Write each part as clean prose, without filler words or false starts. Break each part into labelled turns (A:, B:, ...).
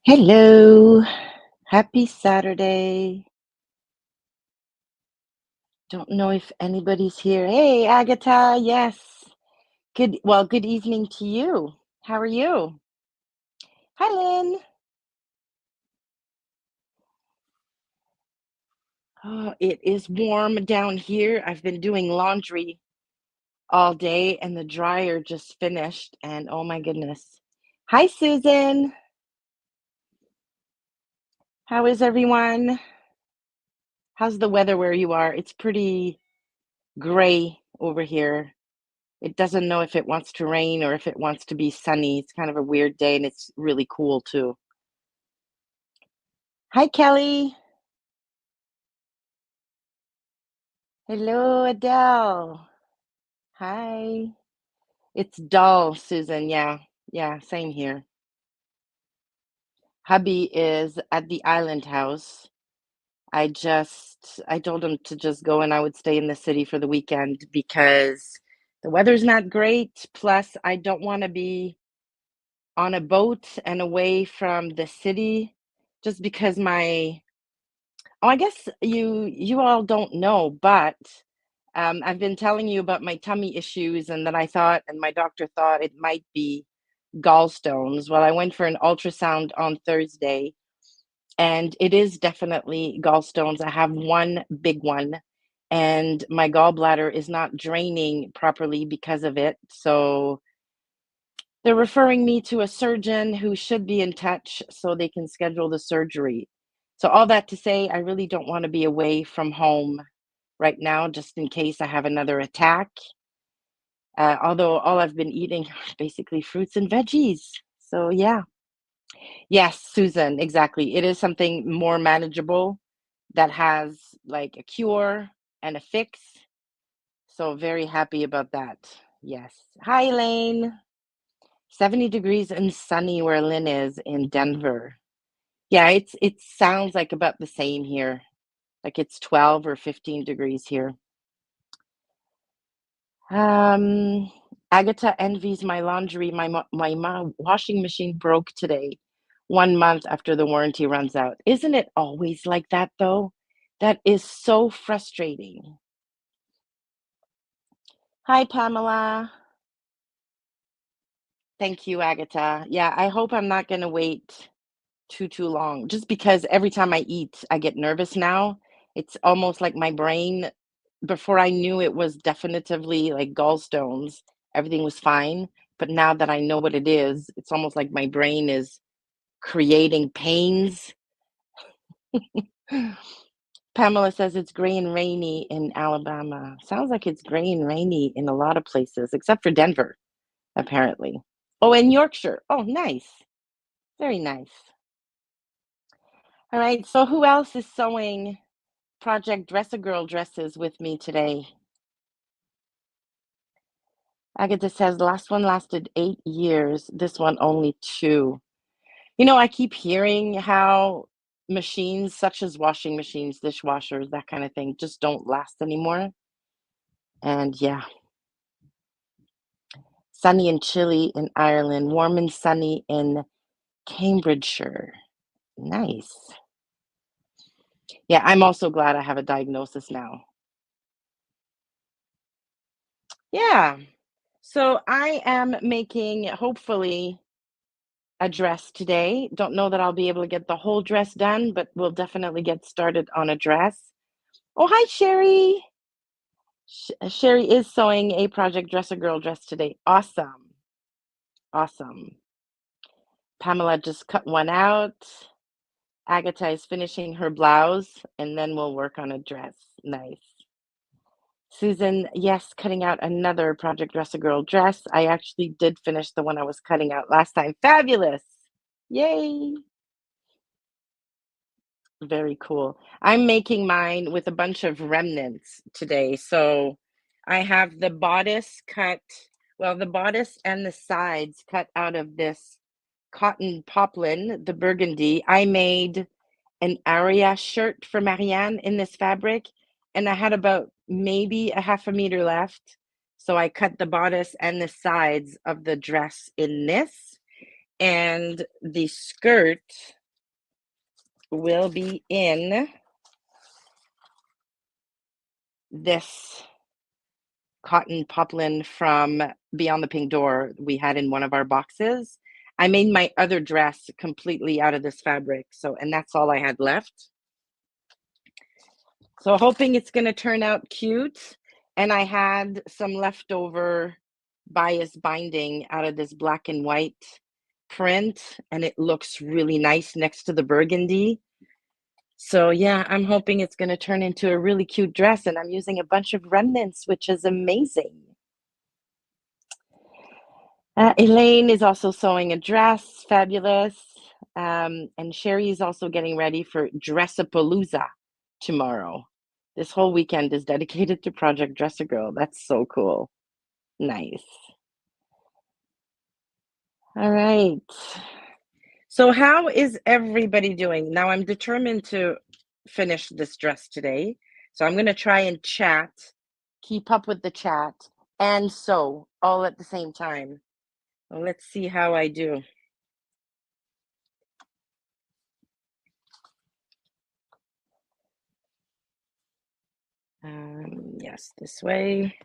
A: Hello. Happy Saturday. Don't know if anybody's here. Hey, Agatha. Yes. Good evening to you. How are you? Hi, Lynn. Oh, it is warm down here. I've been doing laundry all day and the dryer just finished and oh my goodness. Hi, Susan. How is everyone? How's the weather where you are? It's pretty gray over here. It doesn't know if it wants to rain or if it wants to be sunny. It's kind of a weird day and it's really cool too. Hi, Kelly. Hello, Adele. Hi. It's dull, Susan. Yeah. Yeah, same here. Hubby is at the island house. I told him to just go and I would stay in the city for the weekend because the weather's not great. Plus, I don't want to be on a boat and away from the city just because my Oh, I guess you all don't know, but I've been telling you about my tummy issues and that I thought and my doctor thought it might be gallstones. Well, I went for an ultrasound on Thursday and it is definitely gallstones. I have one big one and my gallbladder is not draining properly because of it. So they're referring me to a surgeon who should be in touch so they can schedule the surgery. So, all that to say, I really don't want to be away from home right now, just in case I have another attack. Although all I've been eating are basically fruits and veggies. So, yeah. Yes, Susan, exactly. It is something more manageable that has like a cure and a fix. So, very happy about that. Yes. Hi, Elaine. 70 degrees and sunny where Lynn is in Denver. Yeah, it sounds like about the same here. Like it's 12 or 15 degrees here. Um, Agatha envies my laundry. My washing machine broke today, 1 month after the warranty runs out. Isn't it always like that though? That is so frustrating. Hi, Pamela. Thank you, Agatha. Yeah, I hope I'm not gonna wait too long just because every time I eat, I get nervous now. It's almost like my brain before I knew it was definitively like gallstones, everything was fine, but now that I know what it is, it's almost like my brain is creating pains. Pamela says it's gray and rainy in Alabama. Sounds like it's gray and rainy in a lot of places except for Denver, apparently. Oh, and Yorkshire. Oh, nice. Very nice. All right, so who else is sewing Project Dress a Girl dresses with me today? Agatha says last one lasted 8 years, this one only two. I keep hearing how machines such as washing machines, dishwashers, that kind of thing just don't last anymore. And yeah, sunny and chilly in Ireland, warm and sunny in Cambridgeshire. Nice. Yeah, I'm also glad I have a diagnosis now. Yeah. So I am making, hopefully, a dress today. Don't know that I'll be able to get the whole dress done, but we'll definitely get started on a dress. Oh, hi, Sherry. Sherry is sewing a Project Dress a Girl dress today. Awesome. Awesome. Pamela just cut one out. Agatha is finishing her blouse, and then we'll work on a dress. Nice. Susan, yes, cutting out another Project Dress a Girl dress. I actually did finish the one I was cutting out last time. Fabulous. Yay. Very cool. I'm making mine with a bunch of remnants today. So I have the bodice cut, well, the bodice and the sides cut out of this cotton poplin, the burgundy. I made an Aria shirt for Marianne in this fabric, and I had about maybe a half a meter left. So I cut the bodice and the sides of the dress in this, and the skirt. will be in this cotton poplin from Beyond the Pink Door we had in one of our boxes. I made my other dress completely out of this fabric, so and that's all I had left. So hoping it's going to turn out cute. And I had some leftover bias binding out of this black and white print, and it looks really nice next to the burgundy. So yeah, I'm hoping it's going to turn into a really cute dress, and I'm using a bunch of remnants, which is amazing. Elaine is also sewing a dress, fabulous. And Sherry is also getting ready for Dressapalooza tomorrow. This whole weekend is dedicated to Project Dress a Girl. That's so cool. Nice. All right. So, how is everybody doing? Now, I'm determined to finish this dress today. So, I'm going to try and chat, keep up with the chat, and sew all at the same time. Well, let's see how I do. Yes, this way.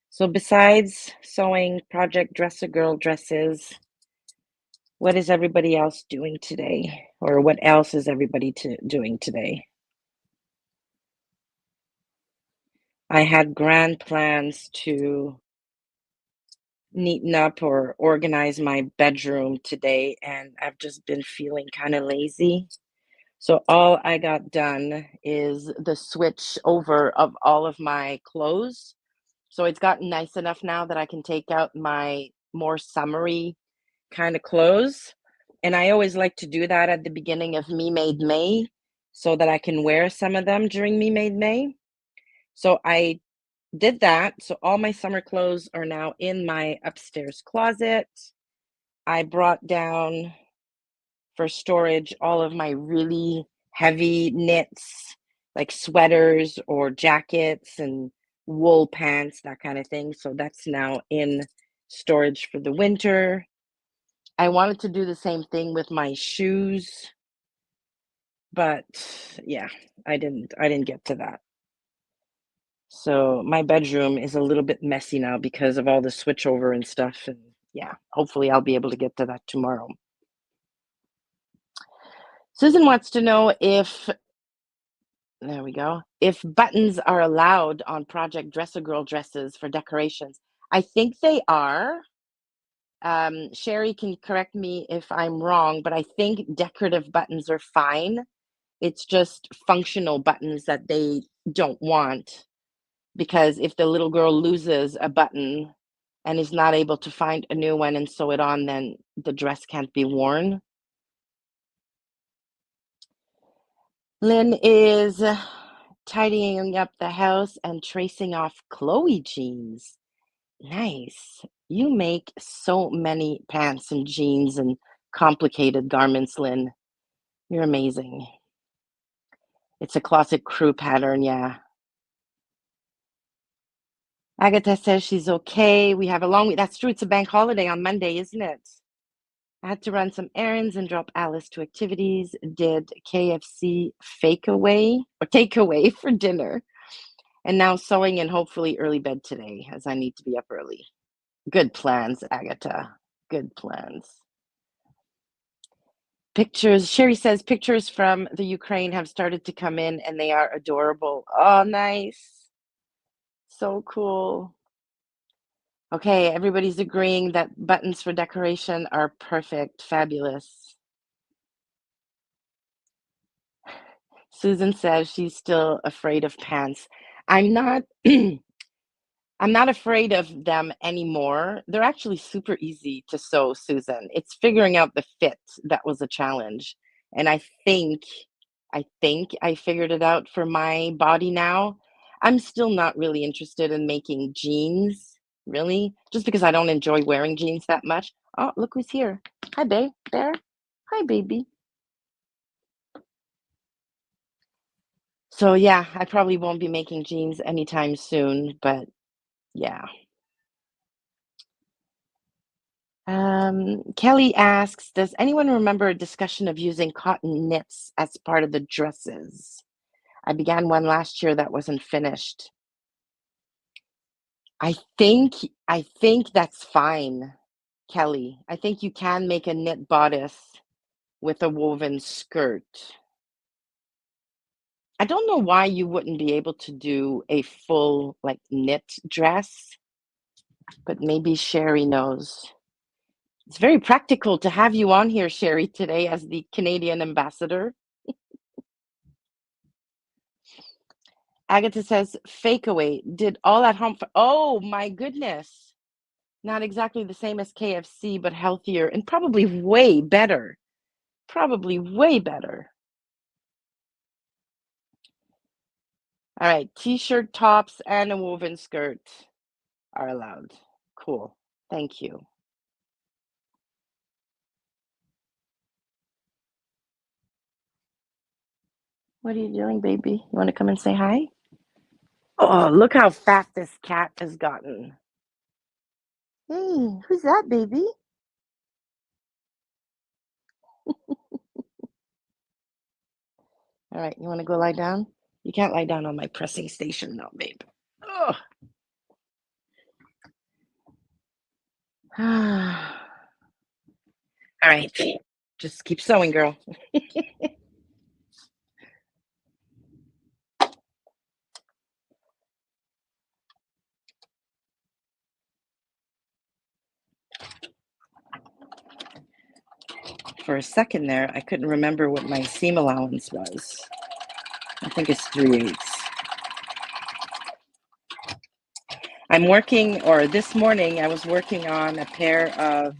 A: So besides sewing Project Dress a Girl dresses, what is everybody else doing today? Or what else is everybody doing today? I had grand plans to neaten up or organize my bedroom today, and I've just been feeling kind of lazy. So all I got done is the switch over of all of my clothes. So it's gotten nice enough now that I can take out my more summery kind of clothes. And I always like to do that at the beginning of Me Made May so that I can wear some of them during Me Made May. So I did that. So all my summer clothes are now in my upstairs closet. I brought down for storage all of my really heavy knits, like sweaters or jackets and wool pants, that kind of thing. So that's now in storage for the winter. I wanted to do the same thing with my shoes, but yeah, I didn't get to that. So my bedroom is a little bit messy now because of all the switchover and stuff. And yeah, hopefully I'll be able to get to that tomorrow. Susan wants to know if, there we go, if buttons are allowed on Project Dress a Girl dresses for decorations. I think they are. Sherry can correct me if I'm wrong, but I think decorative buttons are fine. It's just functional buttons that they don't want, because if the little girl loses a button and is not able to find a new one and sew it on, then the dress can't be worn. Lynn is tidying up the house and tracing off Chloe jeans. Nice. You make so many pants and jeans and complicated garments, Lynn. You're amazing. It's a classic crew pattern, yeah. Agatha says she's okay. We have a long week. That's true. It's a bank holiday on Monday, isn't it? I had to run some errands and drop Alice to activities. Did KFC fake away or take away for dinner. And now sewing and hopefully early bed today, as I need to be up early. Good plans, Agatha. Good plans. Pictures. Sherry says pictures from the Ukraine have started to come in and they are adorable. Oh, nice. So cool. Okay, everybody's agreeing that buttons for decoration are perfect, fabulous. Susan says she's still afraid of pants. I'm not I'm not afraid of them anymore. They're actually super easy to sew, Susan. It's figuring out the fit that was a challenge. And I think I figured it out for my body now. I'm still not really interested in making jeans, really, just because I don't enjoy wearing jeans that much. Oh, look who's here. Hi, babe. Bear. Hi, baby. So yeah, I probably won't be making jeans anytime soon, but yeah. Kelly asks, does anyone remember a discussion of using cotton knits as part of the dresses? I began one last year that wasn't finished. I think I think that's fine, Kelly. I think you can make a knit bodice with a woven skirt. I don't know why you wouldn't be able to do a full like knit dress, but maybe Sherry knows. It's very practical to have you on here, Sherry, today as the Canadian ambassador. Agatha says, fake away, did all at home. Oh my goodness. Not exactly the same as KFC, but healthier and probably way better. Probably way better. All right, t-shirt tops and a woven skirt are allowed. Cool. Thank you. What are you doing, baby? You want to come and say hi? Oh, look how fat this cat has gotten. Hey, who's that, baby? All right, you want to go lie down? You can't lie down on my pressing station now, babe. Oh. All right, just keep sewing, girl. For a second there, I couldn't remember what my seam allowance was. I think it's 3/8. I'm working, or this morning I was working on a pair of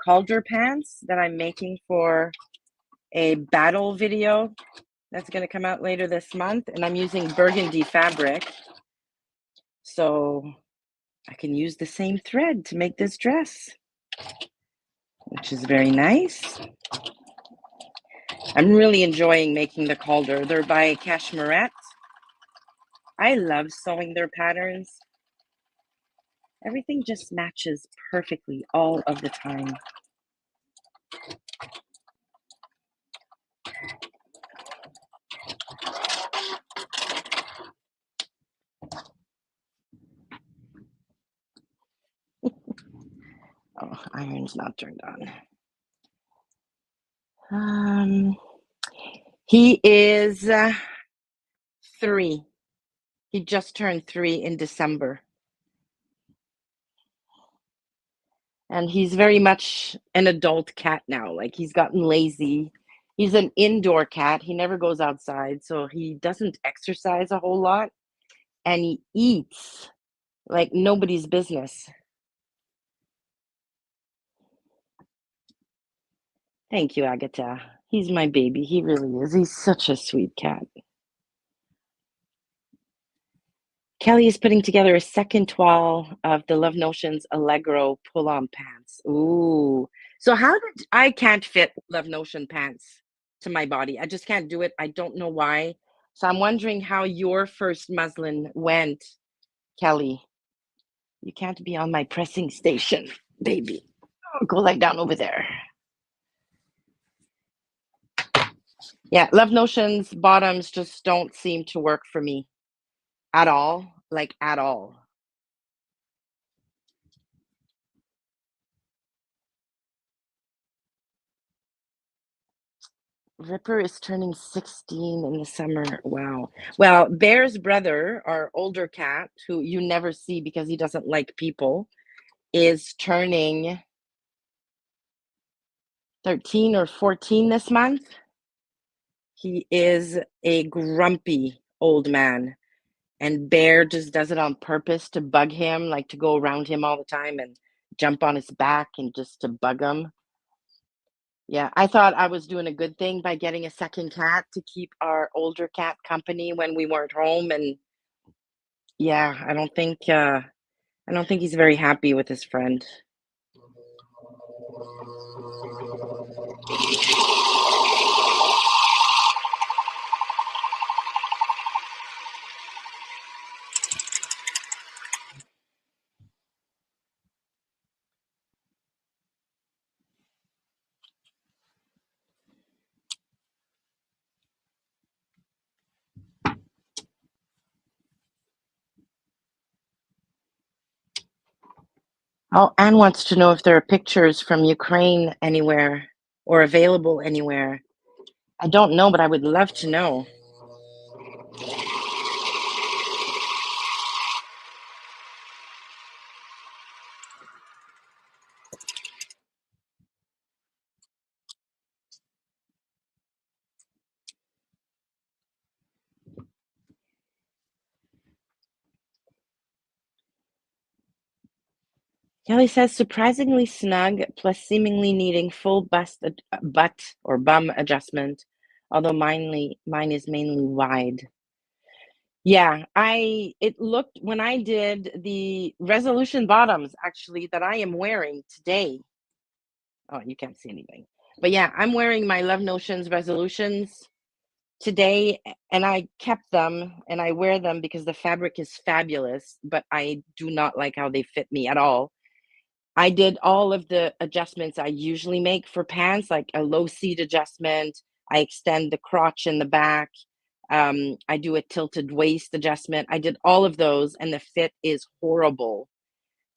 A: calder pants that I'm making for a battle video that's going to come out later this month, and I'm using burgundy fabric, so I can use the same thread to make this dress, which is very nice. I'm really enjoying making the calder. They're by Cashmerette. I love sewing their patterns. Everything just matches perfectly all of the time. Oh, iron's not turned on. He is 3. He just turned 3 in December. And he's very much an adult cat now. Like he's gotten lazy. He's an indoor cat. He never goes outside, so he doesn't exercise a whole lot. And he eats like nobody's business. Thank you, Agatha. He's my baby. He really is. He's such a sweet cat. Kelly is putting together a second toile of the Love Notions Allegro pull-on pants. Ooh. So how did I can't fit Love Notion pants to my body. I just can't do it. I don't know why. So I'm wondering how your first muslin went, Kelly. You can't be on my pressing station, baby. Oh, go lie down over there. Yeah, Love Notions bottoms just don't seem to work for me at all, like at all. Ripper is turning 16 in the summer. Wow. Well, Bear's brother, our older cat, who you never see because he doesn't like people, is turning 13 or 14 this month. He is a grumpy old man, and Bear just does it on purpose to bug him, like to go around him all the time and jump on his back and just to bug him. Yeah, I thought I was doing a good thing by getting a second cat to keep our older cat company when we weren't home. And yeah, I don't think he's very happy with his friend. Oh, Anne wants to know if there are pictures from Ukraine anywhere or available anywhere. I don't know, but I would love to know. Kelly says surprisingly snug, plus seemingly needing full butt or bum adjustment, although mine is mainly wide. Yeah, I it looked when I did the resolution bottoms actually that I am wearing today. Oh, you can't see anything. But yeah, I'm wearing my Love Notions resolutions today and I kept them and I wear them because the fabric is fabulous, but I do not like how they fit me at all. I did all of the adjustments I usually make for pants, like a low seat adjustment. I extend the crotch in the back. I do a tilted waist adjustment. I did all of those, and the fit is horrible.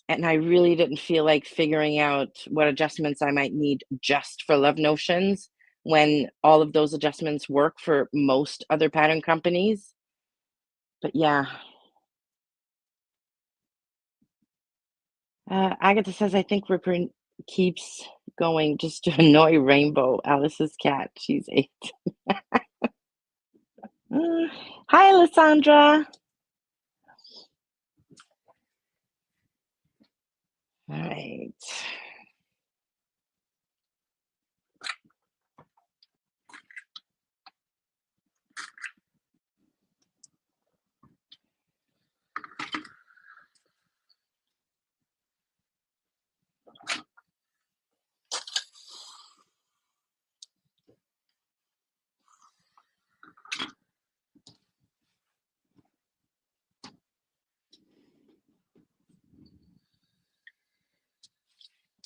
A: And I really didn't feel like figuring out what adjustments I might need just for Love Notions when all of those adjustments work for most other pattern companies. But yeah, Agatha says, I think Ripper keeps going just to annoy Rainbow, Alice's cat. She's 8. Hi, Alessandra. All right.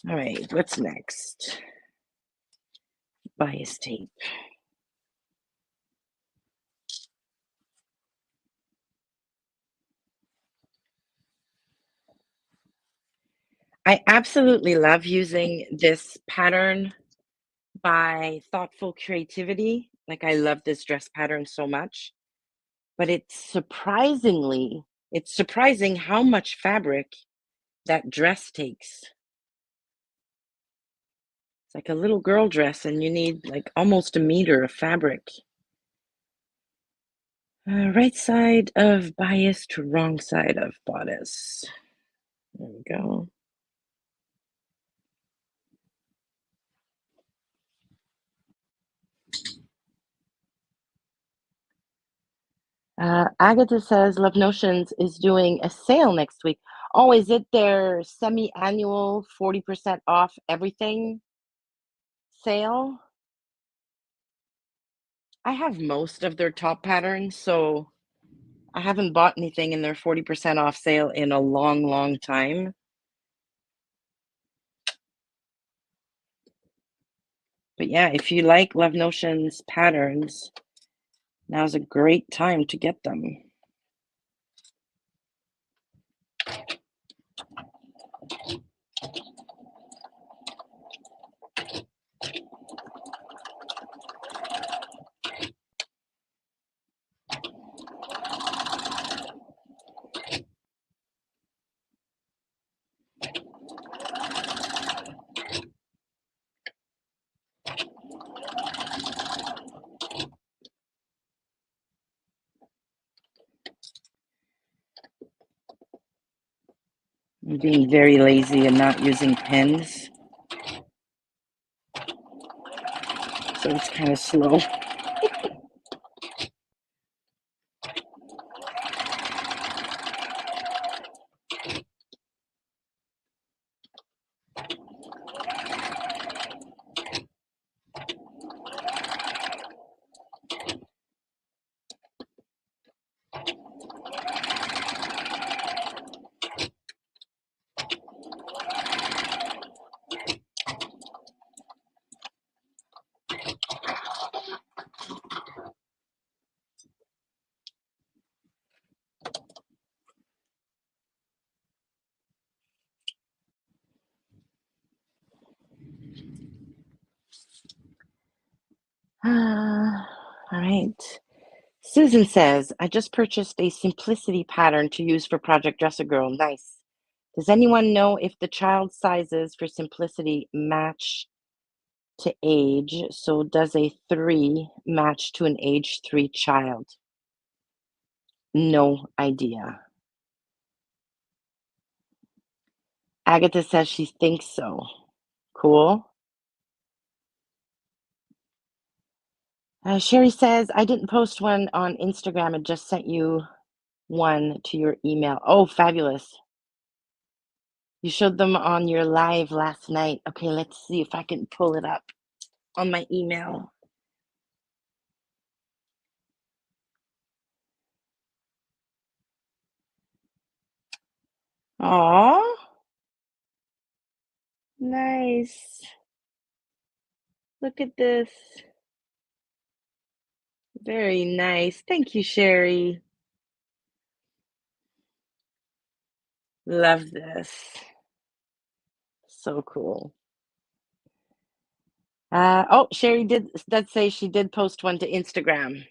A: All right. What's next? Bias tape. I absolutely love using this pattern by Thoughtful Creativity. Like, I love this dress pattern so much, but it's surprising how much fabric that dress takes. It's like a little girl dress, and you need like almost a meter of fabric. Right side of bias to wrong side of bodice. There we go. Agatha says Love Notions is doing a sale next week. Oh, is it their semi-annual 40% off everything sale? I have most of their top patterns, so I haven't bought anything in their 40% off sale in a long, long time. But yeah, if you like Love Notions patterns, now's a great time to get them. I'm being very lazy and not using pens, so it's kind of slow. All right. Susan says, I just purchased a simplicity pattern to use for Project Dress a Girl. Nice. Does anyone know if the child sizes for simplicity match to age? So does a 3 match to an age 3 child? No idea. Agatha says she thinks so. Cool. Sherry says, I didn't post one on Instagram. I just sent you one to your email. Oh, fabulous. You showed them on your live last night. Okay, let's see if I can pull it up on my email. Aw, nice. Look at this. Very nice. Thank you, Sherry. Love this. So cool. Oh, Sherry did say she did post one to Instagram.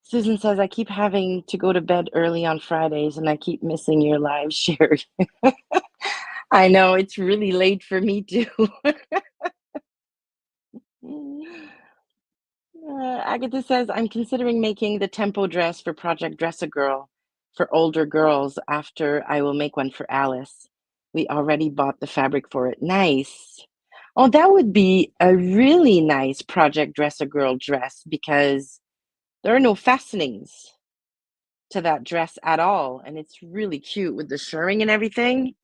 A: Susan says, I keep having to go to bed early on Fridays and I keep missing your live, Sherry. I know it's really late for me too. Agatha says, I'm considering making the tempo dress for Project Dress a Girl for older girls after I will make one for Alice. We already bought the fabric for it. Nice. Oh, that would be a really nice Project Dress a Girl dress because there are no fastenings to that dress at all. And it's really cute with the shirring and everything.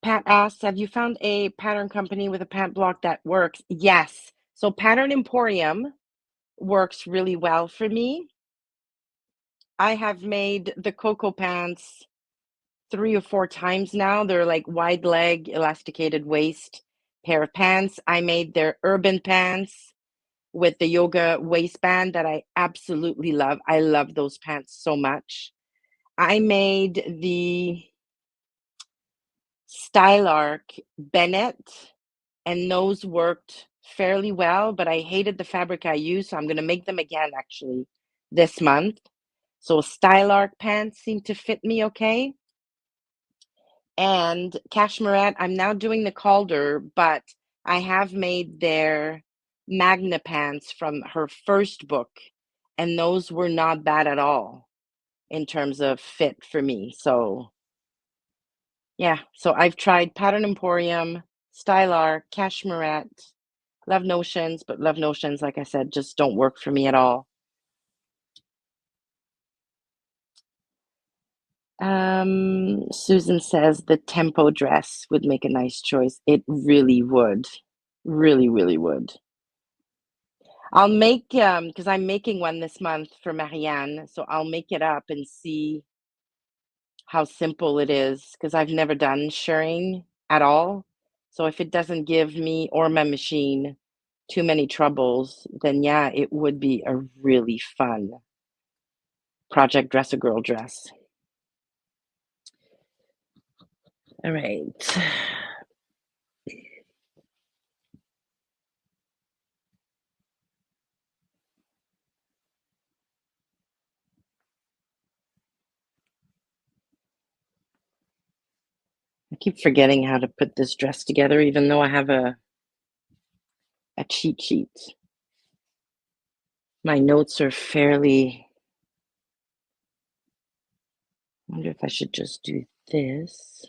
A: Pat asks, have you found a pattern company with a pant block that works? Yes. So Pattern Emporium works really well for me. I have made the Coco pants 3 or 4 times now. They're like wide leg, elasticated waist pair of pants. I made their urban pants with the yoga waistband that I absolutely love. I love those pants so much. I made the Stylark Bennett, and those worked fairly well, but I hated the fabric I used, so I'm gonna make them again actually this month. So Stylark pants seem to fit me okay. And Cashmerette, I'm now doing the Calder, but I have made their Magna pants from her first book, and those were not bad at all in terms of fit for me. So yeah, so I've tried Pattern Emporium, Stylar, Cashmerette, Love Notions, but Love Notions, like I said, just don't work for me at all. Susan says the tempo dress would make a nice choice. It really would. Really, really would. I'll make because I'm making one this month for Marianne, so I'll make it up and see how simple it is because I've never done shirring at all. So if it doesn't give me or my machine too many troubles, then yeah, it would be a really fun Project Dress a Girl dress. All right. I keep forgetting how to put this dress together, even though I have a cheat sheet. My notes are fairly. I wonder if I should just do this.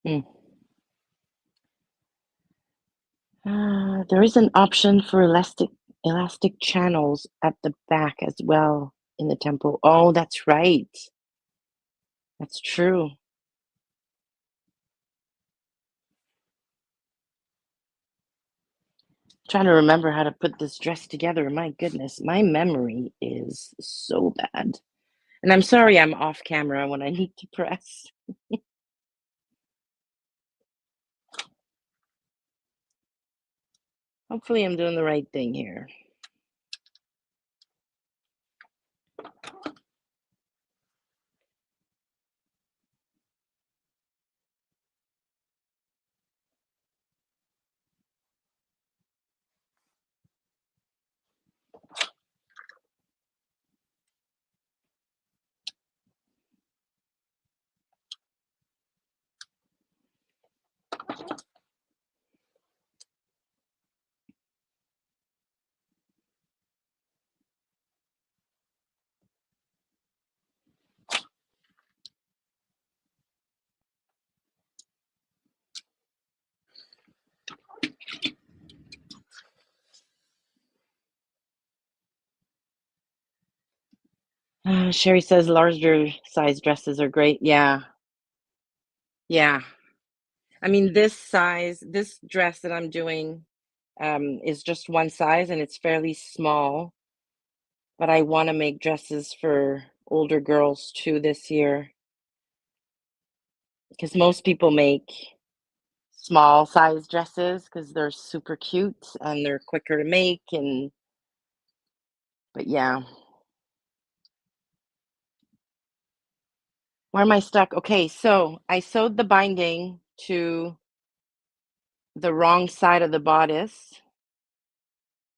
A: Hmm. There is an option for elastic channels at the back as well in the tempo. Oh, that's right. That's true. Trying to remember how to put this dress together. My goodness, my memory is so bad. And I'm sorry I'm off camera when I need to press. Hopefully I'm doing the right thing here. Sherry says larger size dresses are great. Yeah, yeah. I mean, this dress that I'm doing is just one size and it's fairly small, but I want to make dresses for older girls too this year because most people make small size dresses because they're super cute and they're quicker to make and but yeah. Where am I stuck? Okay, so I sewed the binding to the wrong side of the bodice.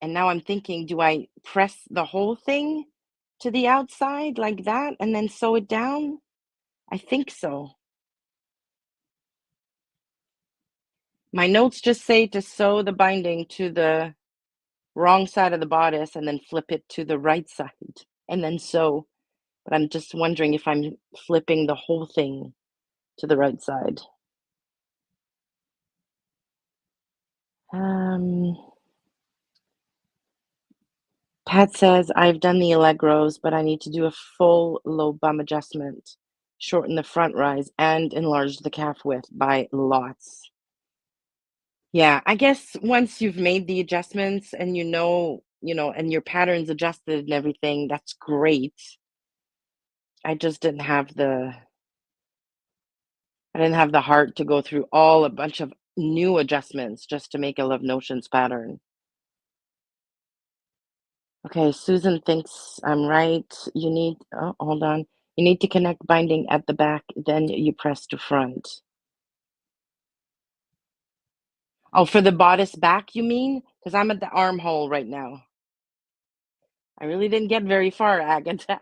A: And now I'm thinking, do I press the whole thing to the outside like that and then sew it down? I think so. My notes just say to sew the binding to the wrong side of the bodice and then flip it to the right side and then sew. But I'm just wondering if I'm flipping the whole thing to the right side. Um, Pat says, I've done the Allegros, but I need to do a full low bum adjustment, shorten the front rise, and enlarge the calf width by lots. Yeah, I guess once you've made the adjustments and and your pattern's adjusted and everything, that's great. I just I didn't have the heart to go through all a bunch of new adjustments just to make a Love Notions pattern. Okay, Susan thinks I'm right. Oh, hold on. You need to connect binding at the back, then you press to front. Oh, for the bodice back, you mean? Because I'm at the armhole right now. I really didn't get very far, Agatha.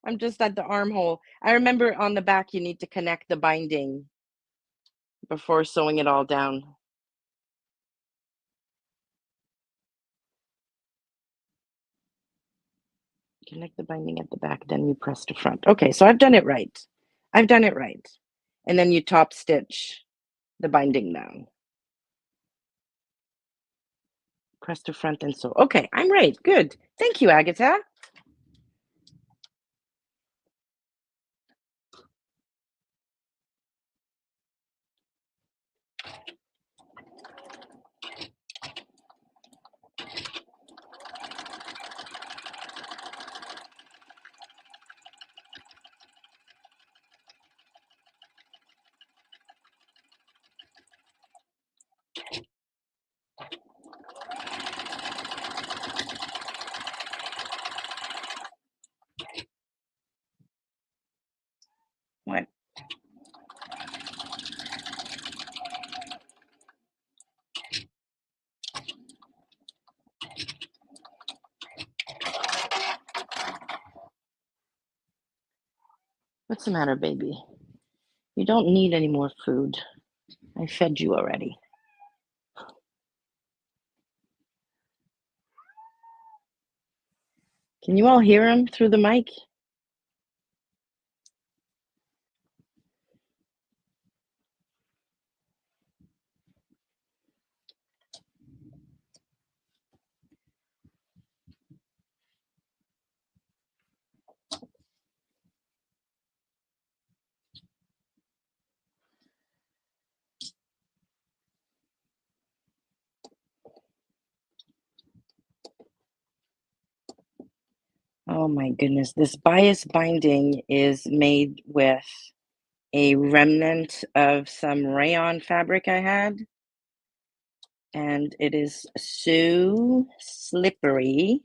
A: I'm just at the armhole. I remember on the back, you need to connect the binding before sewing it all down. Connect the binding at the back, then you press to front. Okay, so I've done it right. I've done it right. And then you top stitch the binding down. Press to front and sew. Okay, I'm right. Good. Thank you, Agatha. What? What's the matter, baby? You don't need any more food. I fed you already. Can you all hear him through the mic? Oh my goodness. This bias binding is made with a remnant of some rayon fabric I had, and it is so slippery.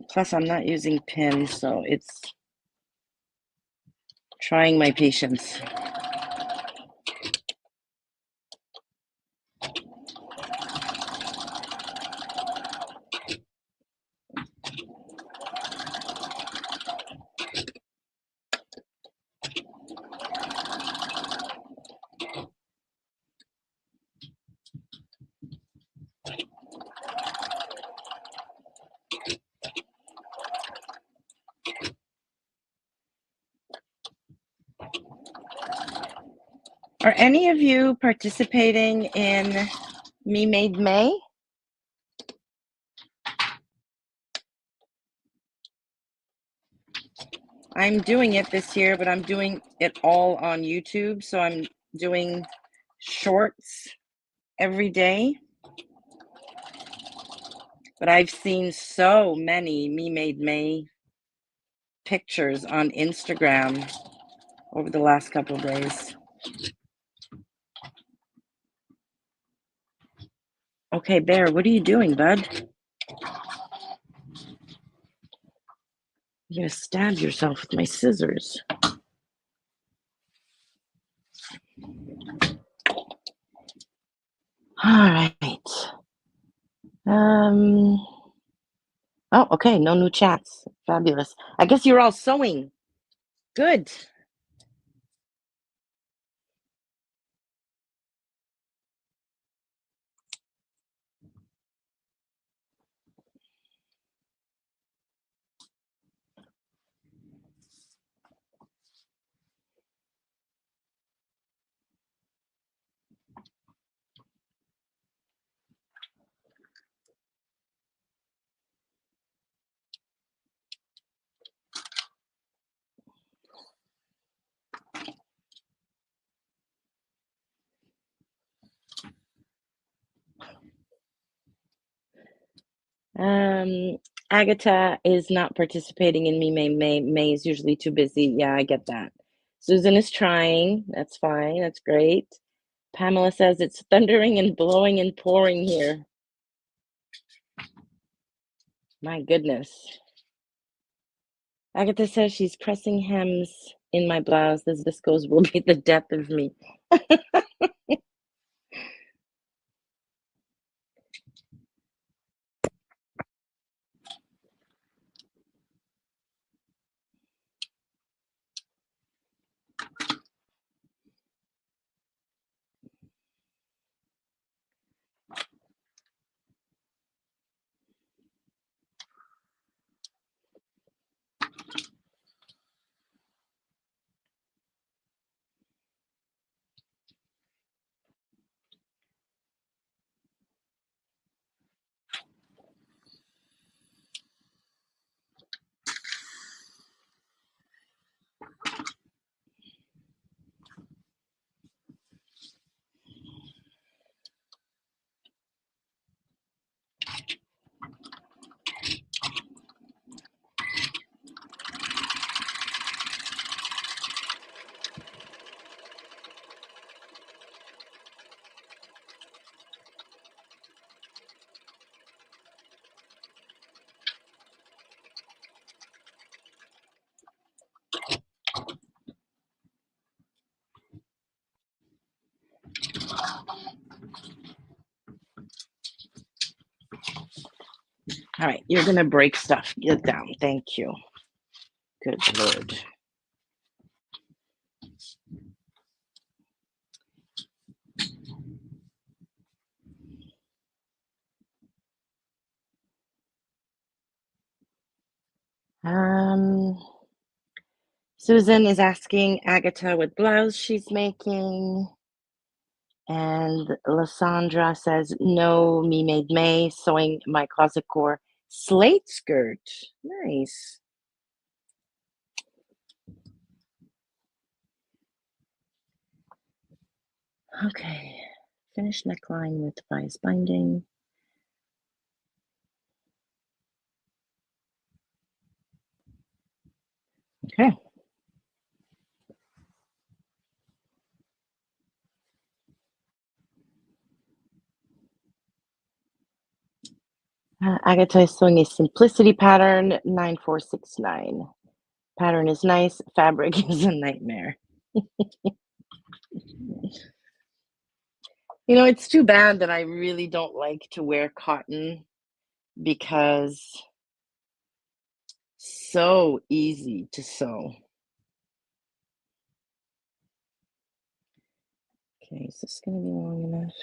A: Plus, I'm not using pins, so it's trying my patience. Are any of you participating in Me Made May? I'm doing it this year, but I'm doing it all on YouTube. So I'm doing shorts every day. But I've seen so many Me Made May pictures on Instagram over the last couple of days. Okay, Bear, what are you doing, bud? You're gonna stab yourself with my scissors. All right. Oh, okay, no new chats. Fabulous. I guess you're all sewing. Good. Um, Agatha is not participating in Me May. May is usually too busy. Yeah, I get that. Susan is trying. That's fine. That's great. Pamela says it's thundering and blowing and pouring here. My goodness. Agatha says she's pressing hems in my blouse. This viscose will be the death of me. All right, you're gonna break stuff. Get down. Thank you. Good Lord. Susan is asking Agatha what blouse she's making. And Lysandra says, no, Me Made May, sewing my closet core slate skirt. Nice. Okay. finish neckline with bias binding. Okay. Agatha is sewing a simplicity pattern 9469. Pattern is nice, fabric is a nightmare. You know, it's too bad that I really don't like to wear cotton because so easy to sew. Okay, is this going to be long enough?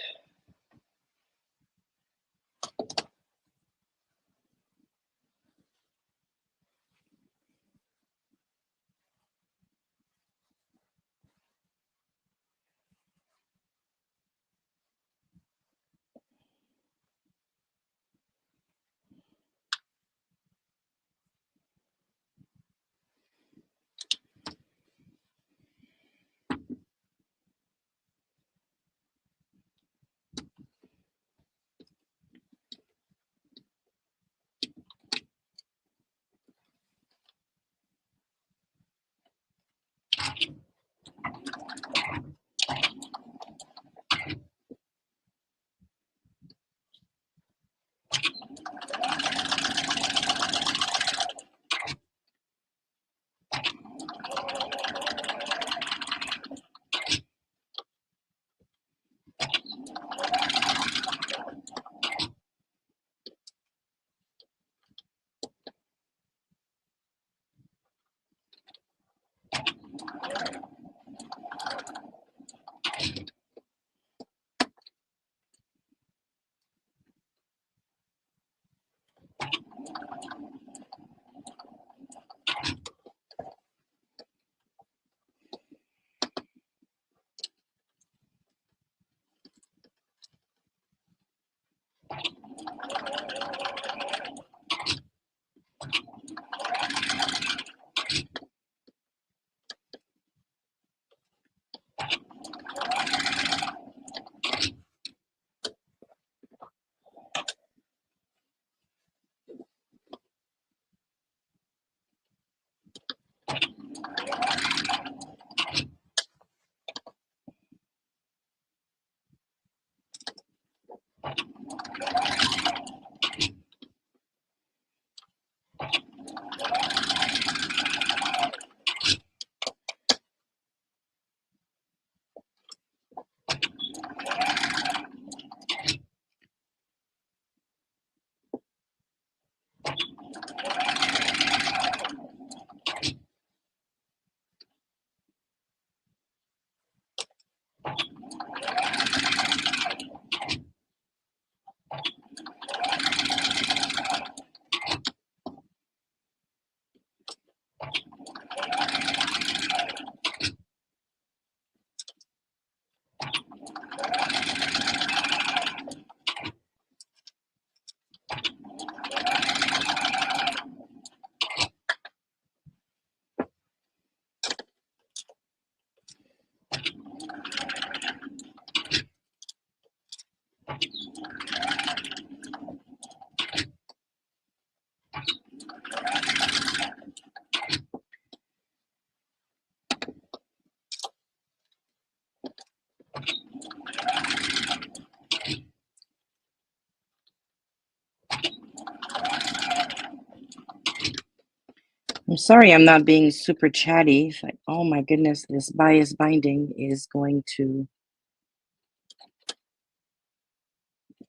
A: I'm sorry I'm not being super chatty. Oh my goodness, this bias binding is going to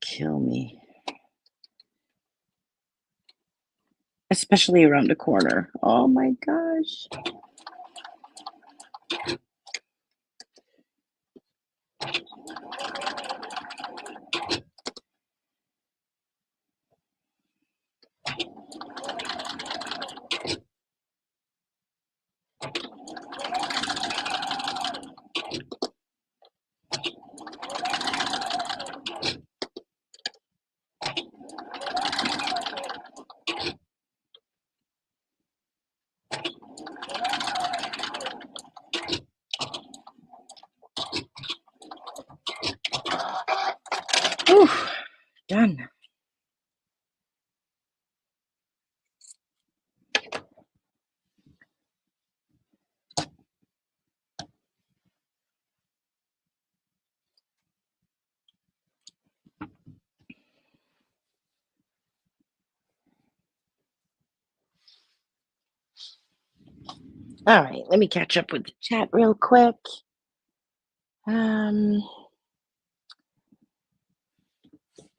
A: kill me, especially around the corner. Oh my gosh. All right, let me catch up with the chat real quick. Um,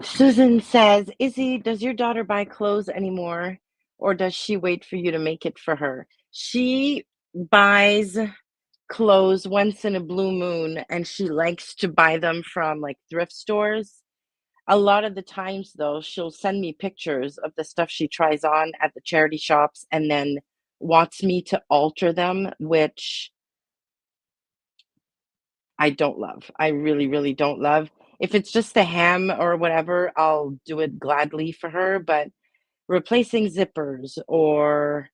A: Susan says, Izzy, does your daughter buy clothes anymore, or does she wait for you to make it for her? She buys clothes once in a blue moon, and she likes to buy them from like thrift stores. A lot of the times, though, she'll send me pictures of the stuff she tries on at the charity shops and then wants me to alter them, which I don't love. I really, really don't love. If it's just a hem or whatever, I'll do it gladly for her, but replacing zippers or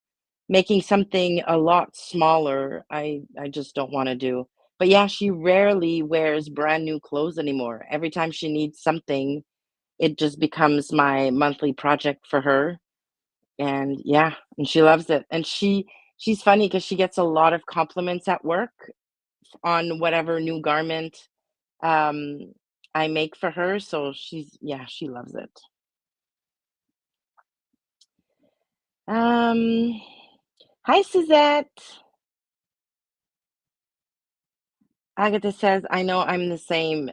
A: making something a lot smaller, I just don't wanna do. But yeah, she rarely wears brand new clothes anymore. Every time she needs something, it just becomes my monthly project for her, and yeah, and she loves it. And she's funny because she gets a lot of compliments at work on whatever new garment, um, I make for her, so yeah, she loves it. Um, Hi, Suzette. Agatha says, I know I'm the same.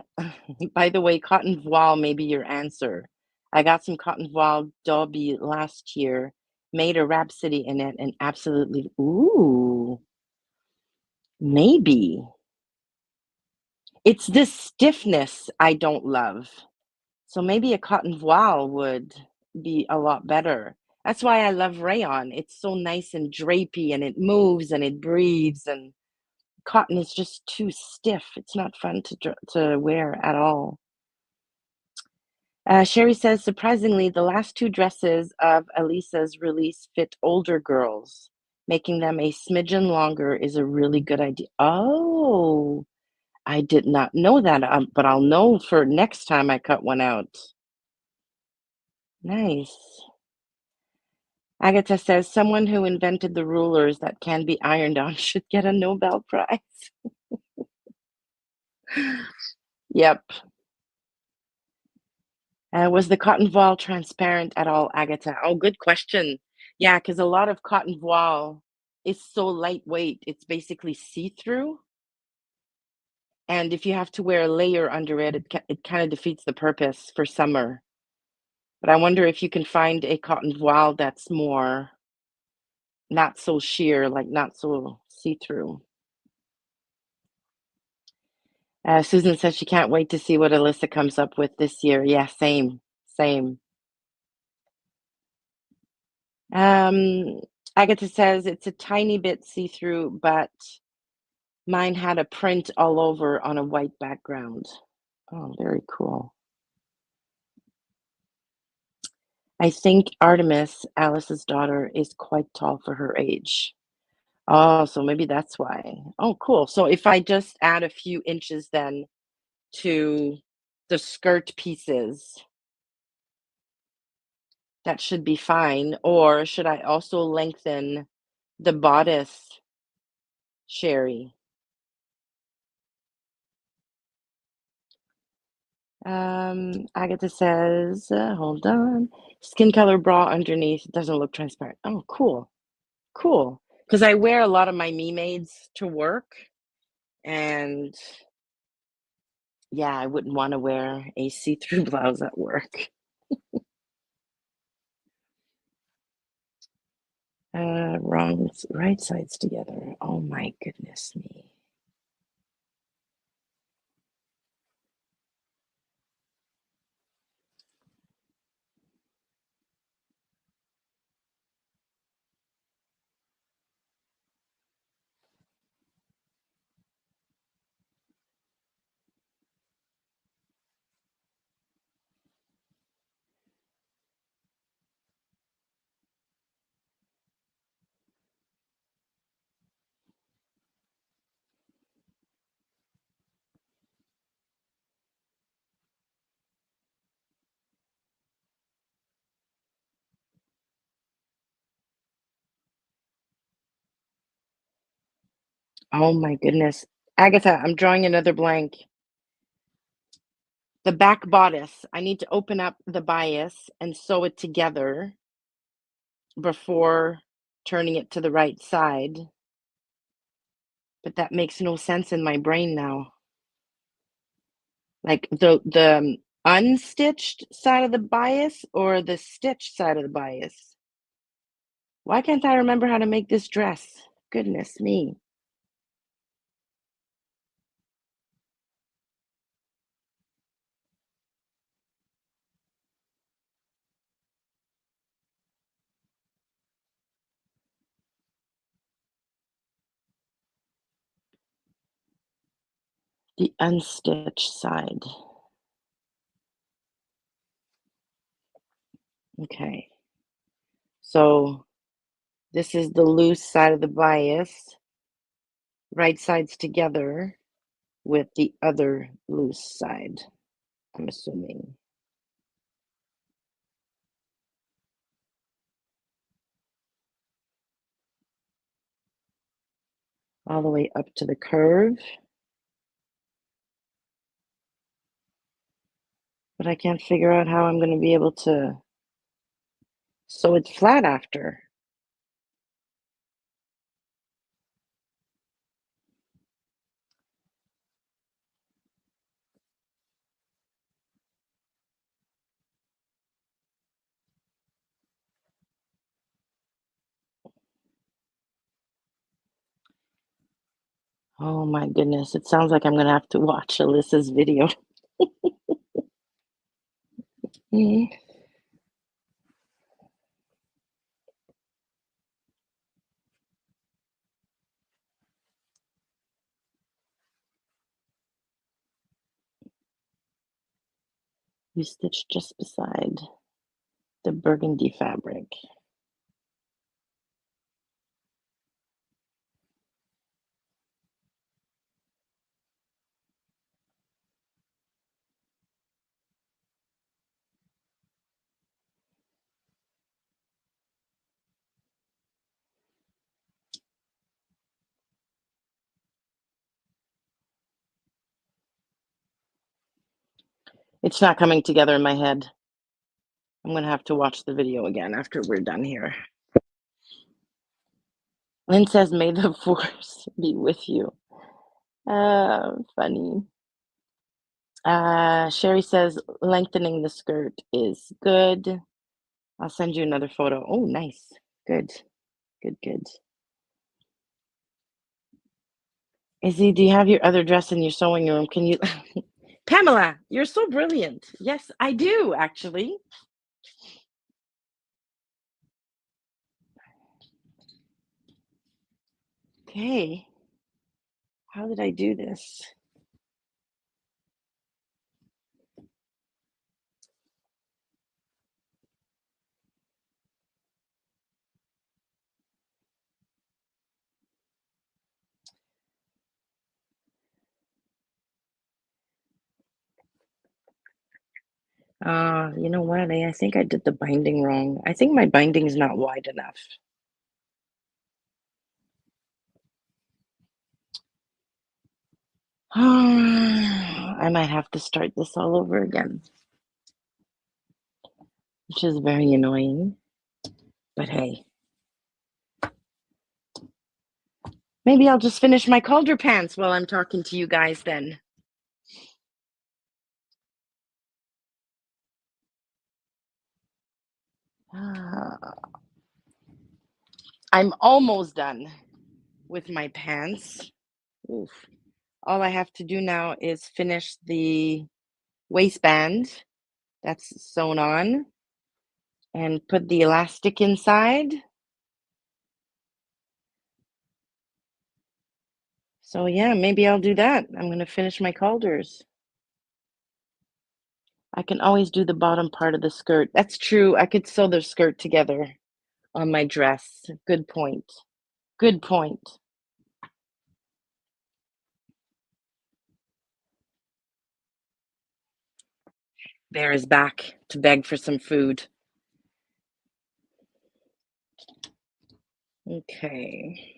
A: By the way, cotton voile may be your answer. I got some cotton voile Dobby last year, made a rhapsody in it, and absolutely, ooh, maybe. It's the stiffness I don't love. So maybe a cotton voile would be a lot better. That's why I love rayon. It's so nice and drapey and it moves and it breathes, and cotton is just too stiff. It's not fun to wear at all. Sherry says, surprisingly, the last two dresses of Elisa's release fit older girls. Making them a smidgen longer is a really good idea. Oh, I did not know that, but I'll know for next time I cut one out. Nice. Agatha says, someone who invented the rulers that can be ironed on should get a Nobel Prize. Yep. Was the cotton voile transparent at all, Agatha? Oh, good question. Yeah, because a lot of cotton voile is so lightweight, it's basically see-through. And if you have to wear a layer under it, it kind of defeats the purpose for summer. But I wonder if you can find a cotton voile that's more not so sheer, like not so see-through. Susan says she can't wait to see what Alyssa comes up with this year. Yeah, same, same. Um, Agatha says it's a tiny bit see-through, but mine had a print all over on a white background. Oh, very cool. I think Artemis, Alice's daughter, is quite tall for her age. Oh, so maybe that's why. Oh, cool. So if I just add a few inches then to the skirt pieces, that should be fine. Or should I also lengthen the bodice, Sherry? Agatha says, hold on. Skin color bra underneath doesn't look transparent. Oh, cool. Cool. Because I wear a lot of my me maids to work. And yeah, I wouldn't want to wear a see through blouse at work. Wrong, right sides together. Oh my goodness me. Oh my goodness. Agatha, I'm drawing another blank. The back bodice, I need to open up the bias and sew it together before turning it to the right side. But that makes no sense in my brain now. Like the unstitched side of the bias or the stitched side of the bias? Why can't I remember how to make this dress? Goodness me. The unstitched side. Okay. So this is the loose side of the bias, right sides together with the other loose side, I'm assuming. All the way up to the curve. But I can't figure out how I'm going to be able to sew it flat after. Oh my goodness, it sounds like I'm going to have to watch Alyssa's video. Mhm. You stitch just beside the burgundy fabric. It's not coming together in my head. I'm going to have to watch the video again after we're done here. Lynn says, may the force be with you. Funny. Sherry says, lengthening the skirt is good. I'll send you another photo. Oh, nice. Good. Good, good. Izzy, do you have your other dress in your sewing room? Can you? Pamela, you're so brilliant. Yes, I do, actually. Okay. How did I do this? You know what? I think I did the binding wrong. I think my binding is not wide enough. I might have to start this all over again, which is very annoying. But hey, maybe I'll just finish my Calder pants while I'm talking to you guys then. I'm almost done with my pants. Oof. All I have to do now is finish the waistband that's sewn on and put the elastic inside. So yeah, maybe I'll do that. I'm going to finish my Calders. I can always do the bottom part of the skirt. That's true. I could sew the skirt together on my dress. Good point. Good point. Bear is back to beg for some food. Okay.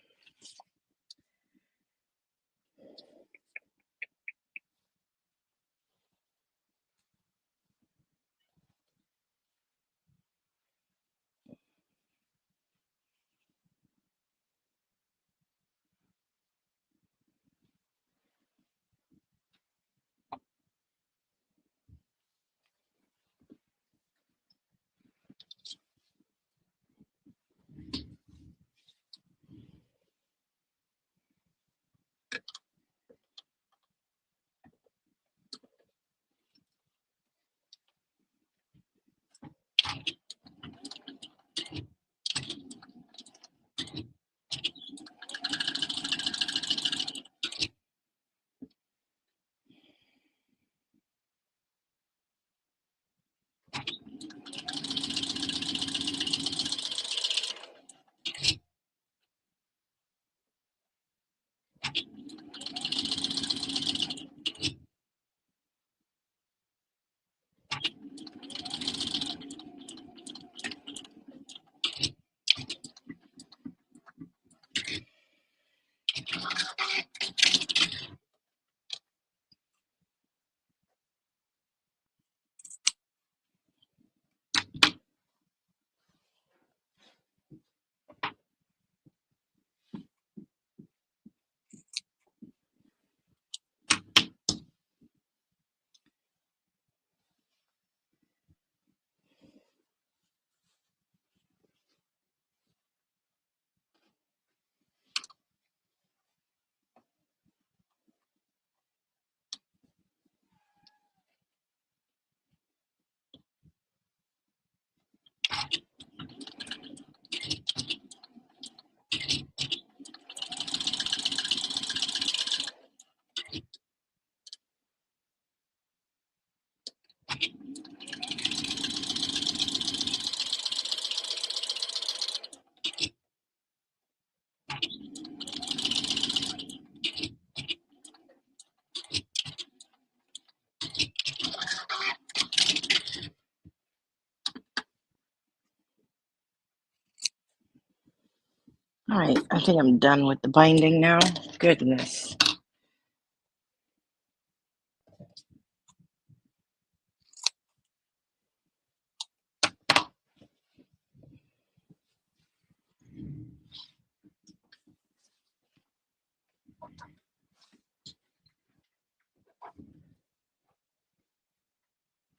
A: All right, I think I'm done with the binding now. Goodness.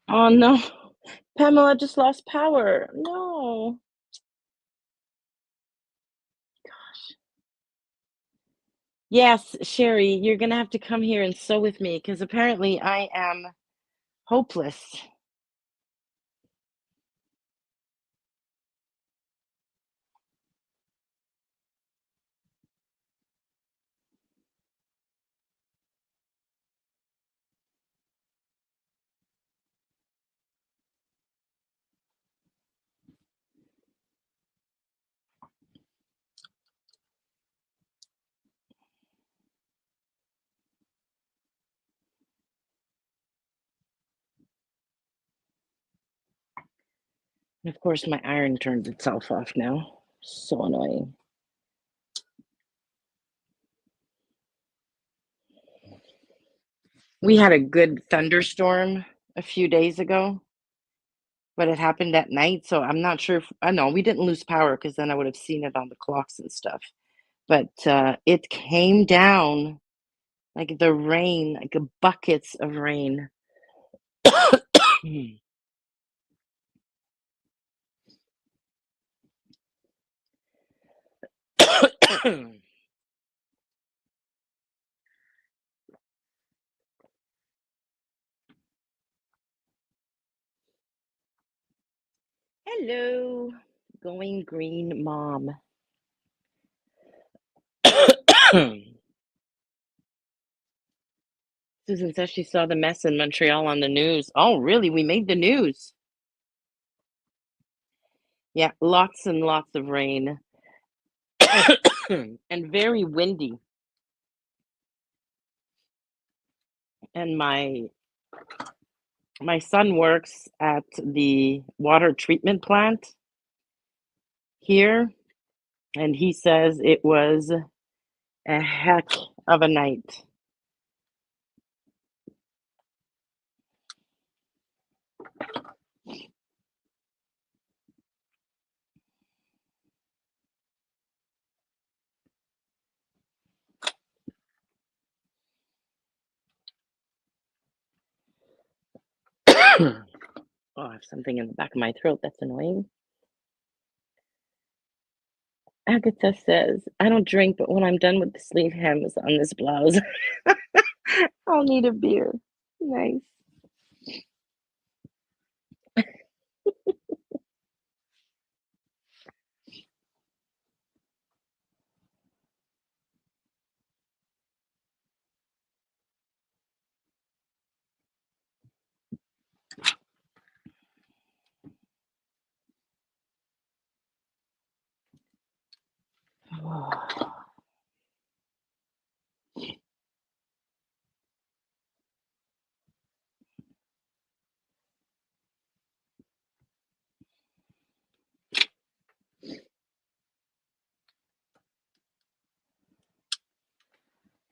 A: Oh no, Pamela just lost power. No. Yes, Sherry, you're gonna have to come here and sew with me because apparently I am hopeless. And of course, my iron turns itself off now. So annoying. We had a good thunderstorm a few days ago, but it happened at night, so I'm not sure if I know we didn't lose power because then I would have seen it on the clocks and stuff. But it came down like the rain, like buckets of rain. Hello, going green mom. Susan says she saw the mess in Montreal on the news. Oh, really? We made the news. Yeah, lots and lots of rain and very windy. And my son works at the water treatment plant here, and he says it was a heck of a night. Oh, I have something in the back of my throat that's annoying. Agatha says, I don't drink, but when I'm done with the sleeve hems on this blouse, I'll need a beer. Nice.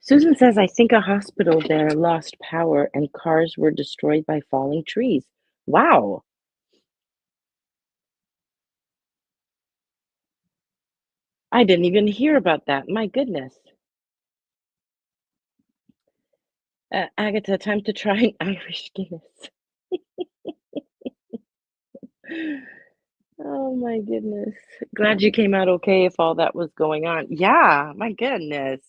A: Susan says, I think a hospital there lost power and cars were destroyed by falling trees. Wow. I didn't even hear about that. My goodness. Agatha, time to try an Irish Guinness. Oh my goodness. Glad you came out okay if all that was going on. Yeah, my goodness.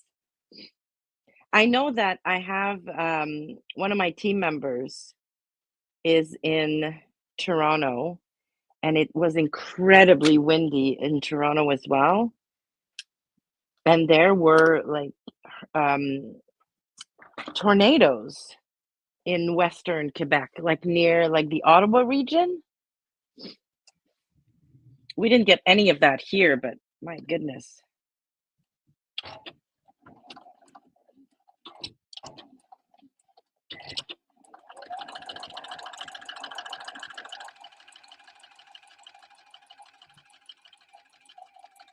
A: I know that I have one of my team members is in Toronto, and it was incredibly windy in Toronto as well. And there were like um, tornadoes in Western Quebec, like near like the Ottawa region. We didn't get any of that here, but my goodness.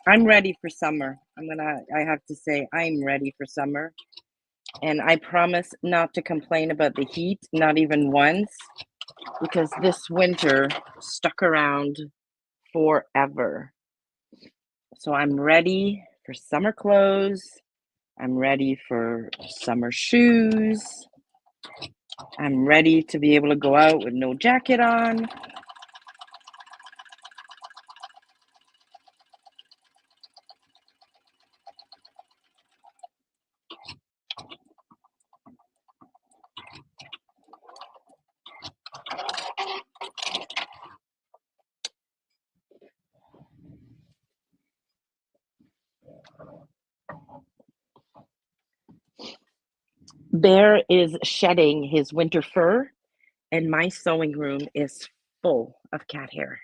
A: I'm ready for summer. I have to say, I'm ready for summer. And I promise not to complain about the heat, not even once, because this winter stuck around forever. So I'm ready for summer clothes. I'm ready for summer shoes. I'm ready to be able to go out with no jacket on. Bear is shedding his winter fur, and my sewing room is full of cat hair.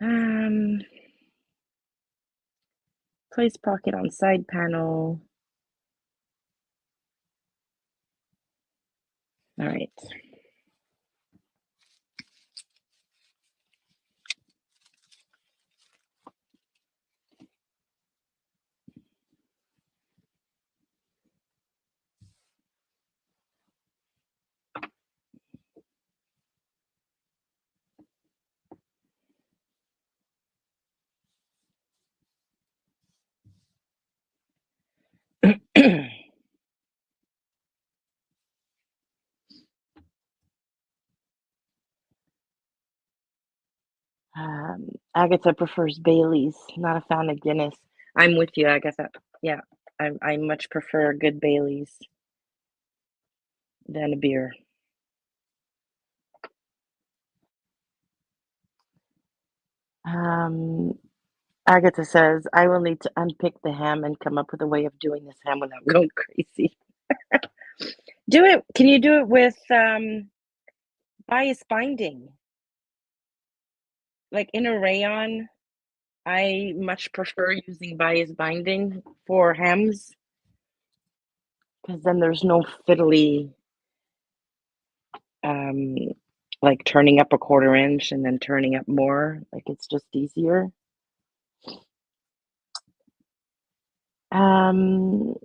A: Um, Place pocket on side panel. All right. Agatha prefers Bailey's, not a fan of Guinness. I'm with you, Agatha. Yeah, I much prefer good Bailey's than a beer. Um, Agatha says, I will need to unpick the ham and come up with a way of doing this ham without going crazy. Do it. Can you do it with bias binding? Like in a rayon, I much prefer using bias binding for hems because then there's no fiddly, um, like turning up a quarter inch and then turning up more. Like it's just easier. Um,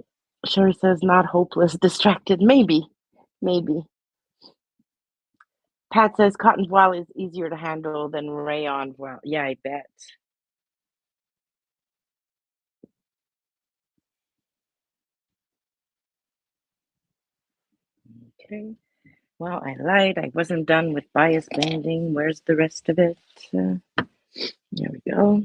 A: Sherry says, not hopeless, distracted. Maybe, maybe. Pat says cotton voile is easier to handle than rayon voile. Yeah, I bet. Okay. Well, I lied. I wasn't done with bias banding. Where's the rest of it? There we go.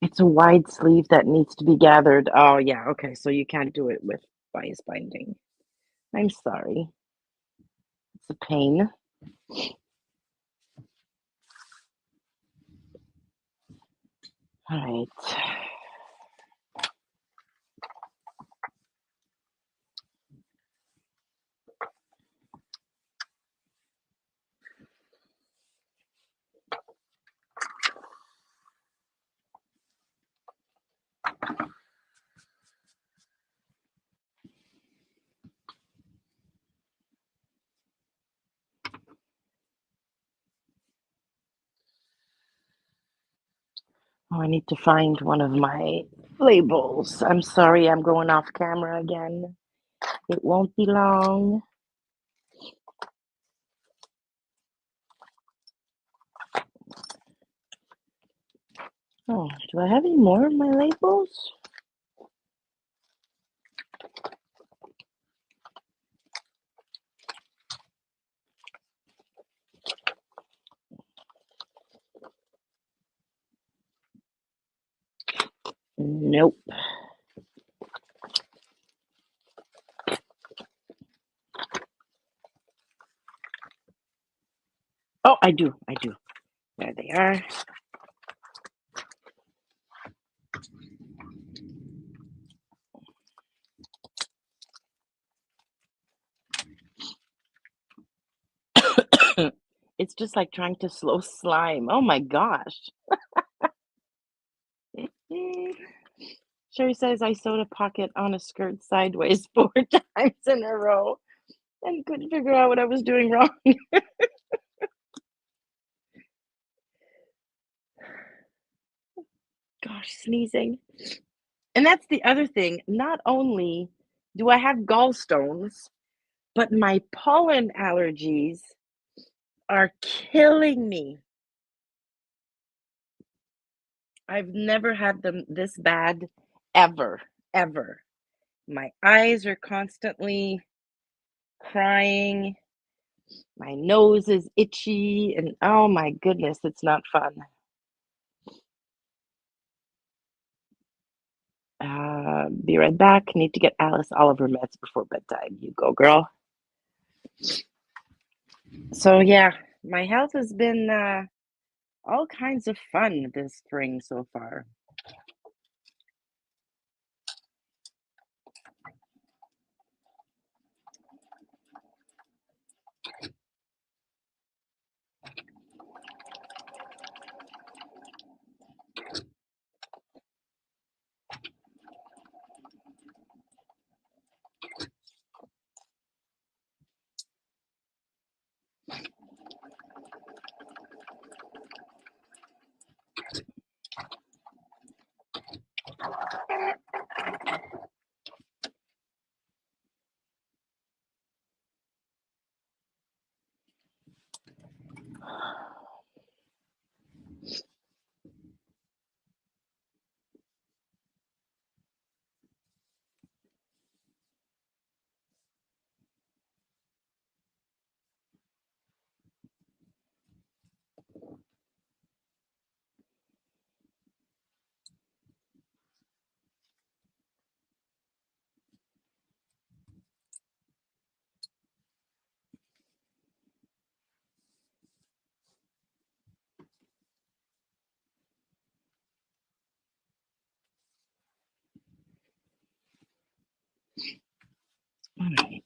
A: It's a wide sleeve that needs to be gathered. Oh, yeah. Okay. So you can't do it with bias binding. I'm sorry. It's a pain. All right. Oh, I need to find one of my labels. I'm sorry, I'm going off camera again. It won't be long. Oh, do I have any more of my labels? Nope. Oh, I do. I do. There they are. It's just like trying to slow slime. Oh my gosh. Sherry says I sewed a pocket on a skirt sideways 4 times in a row and couldn't figure out what I was doing wrong. Gosh, sneezing. And that's the other thing. Not only do I have gallstones, but my pollen allergies are killing me. I've never had them this bad ever, ever. My eyes are constantly crying. My nose is itchy, and oh my goodness, it's not fun. Be right back. Need to get Alice all of her meds before bedtime. You go, girl. So, yeah, my health has been all kinds of fun this spring so far. All right.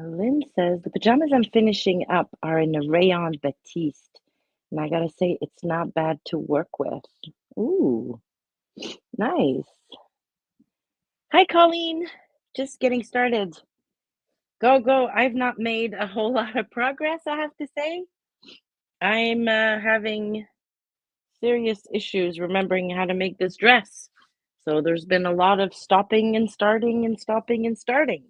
A: Lynn says the pajamas I'm finishing up are in a rayon batiste, and I gotta say it's not bad to work with. Ooh, nice. Hi, Colleen. Just getting started. Go, go. I've not made a whole lot of progress, I have to say. I'm having serious issues remembering how to make this dress. So there's been a lot of stopping and starting and stopping and starting.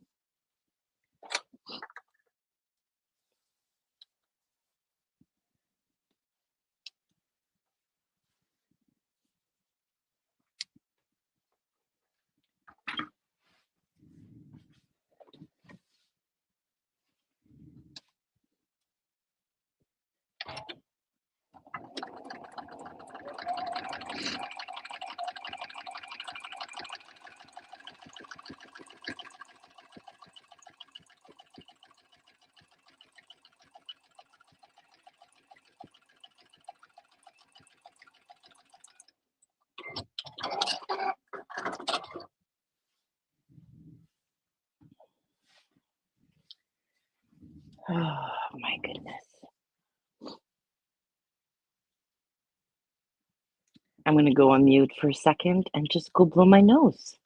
A: Oh my goodness. I'm gonna go on mute for a second and just go blow my nose.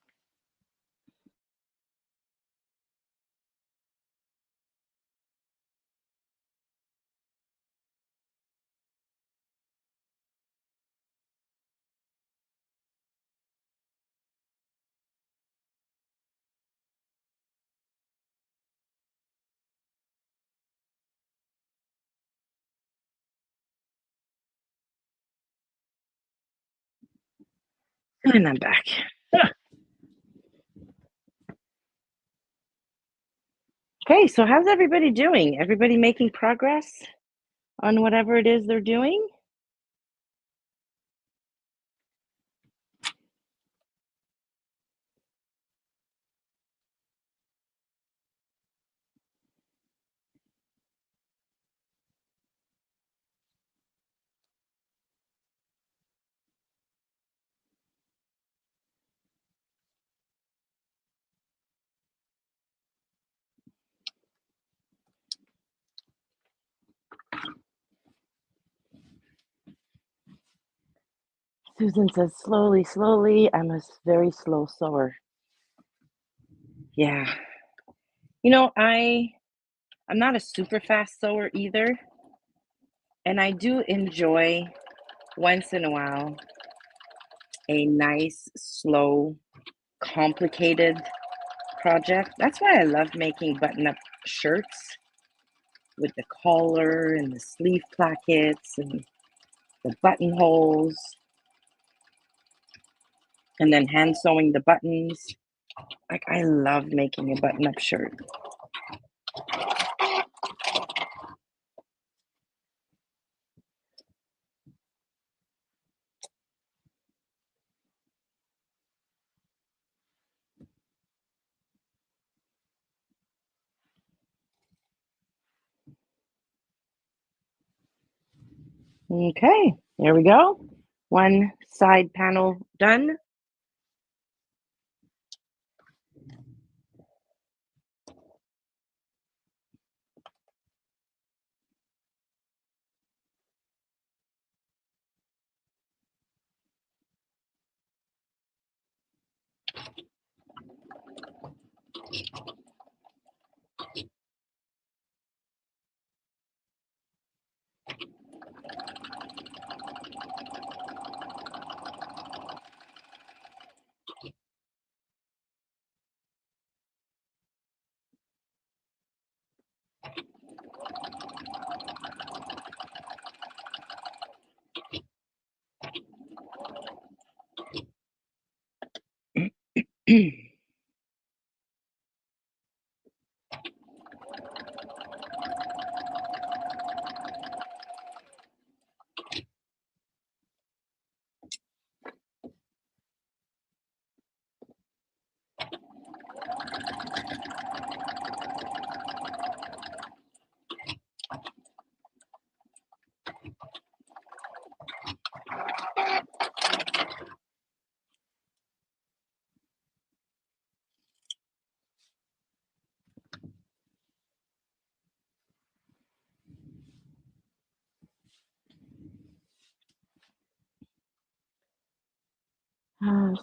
A: And I'm back. Okay, so how's everybody doing? Everybody making progress on whatever it is they're doing? Susan says slowly, slowly. I'm a very slow sewer. Yeah. I'm not a super fast sewer either, and I do enjoy once in a while a nice, slow, complicated project. That's why I love making button-up shirts with the collar and the sleeve plackets and the buttonholes, and then hand sewing the buttons. Like, I love making a button-up shirt. Okay, there we go. One side panel done.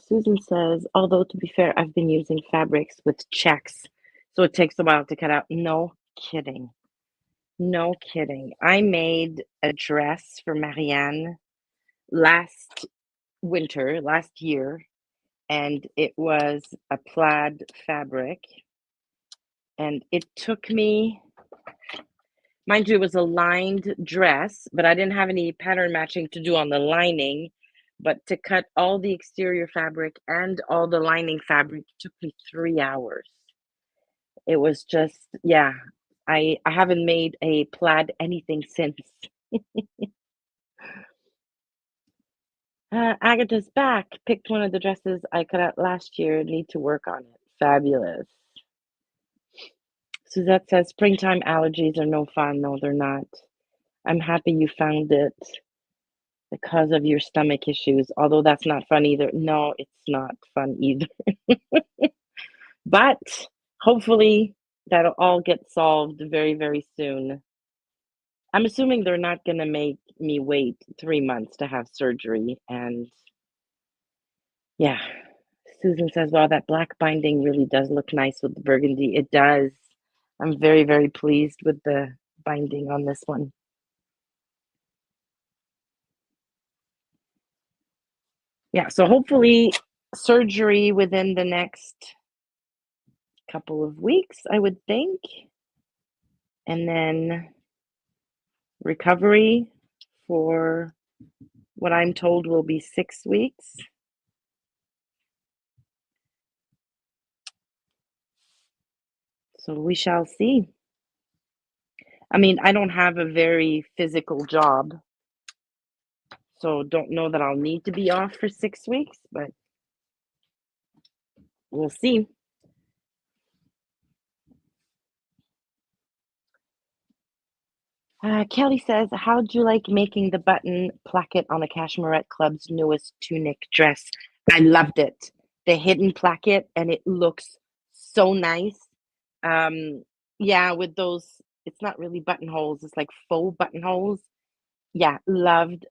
A: Susan says, although to be fair, I've been using fabrics with checks, so it takes a while to cut out. No kidding. No kidding. I made a dress for Marianne last winter, last year, and it was a plaid fabric, and it took me, mind you, it was a lined dress, but I didn't have any pattern matching to do on the lining. But to cut all the exterior fabric and all the lining fabric took me 3 hours. It was just, yeah. I haven't made a plaid anything since. Agatha's back. Picked one of the dresses I cut out last year. Need to work on it. Fabulous. Suzette says springtime allergies are no fun. No, they're not. I'm happy you found it because of your stomach issues, although that's not fun either. No, it's not fun either. But hopefully that'll all get solved very, very soon. I'm assuming they're not going to make me wait 3 months to have surgery. And yeah, Susan says, wow, that black binding really does look nice with the burgundy. It does. I'm very, very pleased with the binding on this one. Yeah, so hopefully surgery within the next couple of weeks, I would think. And then recovery for what I'm told will be 6 weeks. So we shall see. I mean, I don't have a very physical job, so don't know that I'll need to be off for 6 weeks, but we'll see. Kelly says, how'd you like making the button placket on a Cashmerette Club's newest tunic dress? I loved it. The hidden placket, and it looks so nice. Um, yeah, with those, it's not really buttonholes, it's like faux buttonholes. Yeah, loved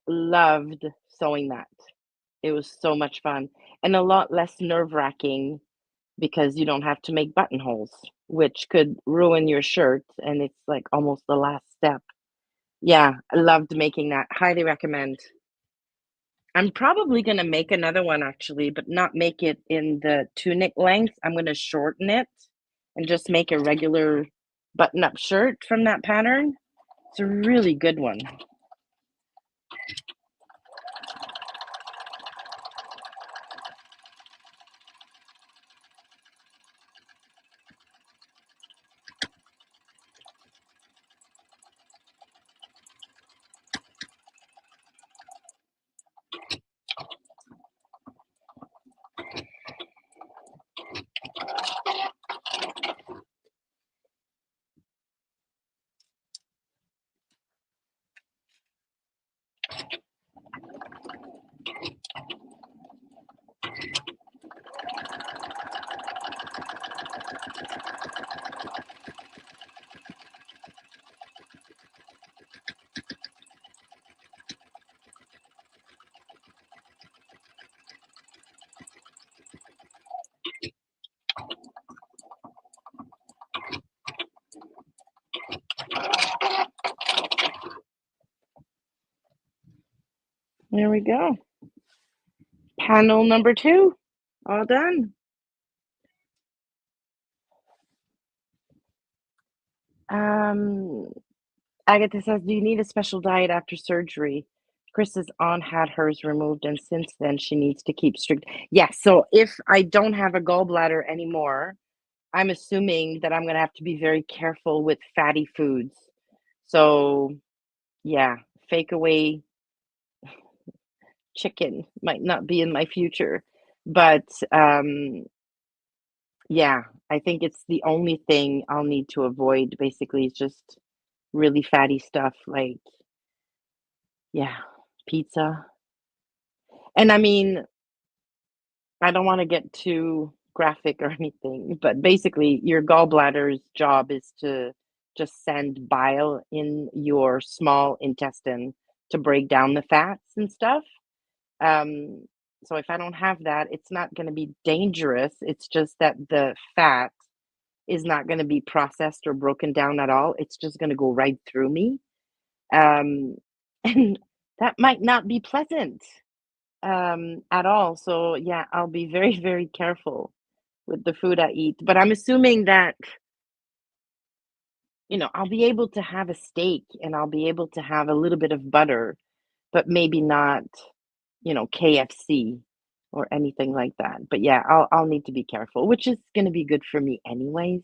A: sewing that. It was so much fun and a lot less nerve-wracking because you don't have to make buttonholes, which could ruin your shirt, and it's like almost the last step. Yeah, I loved making that. Highly recommend. I'm probably gonna make another one actually, but not make it in the tunic length. I'm gonna shorten it and just make a regular button-up shirt from that pattern. It's a really good one. There we go. Panel number 2, all done. Um, Agatha says, do you need a special diet after surgery? Chris's aunt had hers removed, and since then she needs to keep strict. Yes, so if I don't have a gallbladder anymore, I'm assuming that I'm gonna have to be very careful with fatty foods. So yeah, fake away chicken might not be in my future. But yeah, I think it's the only thing I'll need to avoid basically is just really fatty stuff like, yeah, pizza. And I mean, I don't want to get too graphic or anything, but basically, your gallbladder's job is to just send bile in your small intestine to break down the fats and stuff. Um, so if I don't have that, it's not going to be dangerous. It's just that the fat is not going to be processed or broken down at all. It's just going to go right through me. Um, and that might not be pleasant. at all. So yeah, I'll be very, very careful with the food I eat. But I'm assuming that, I'll be able to have a steak and I'll be able to have a little bit of butter, but maybe not, KFC or anything like that. But yeah, I'll need to be careful, which is going to be good for me anyways.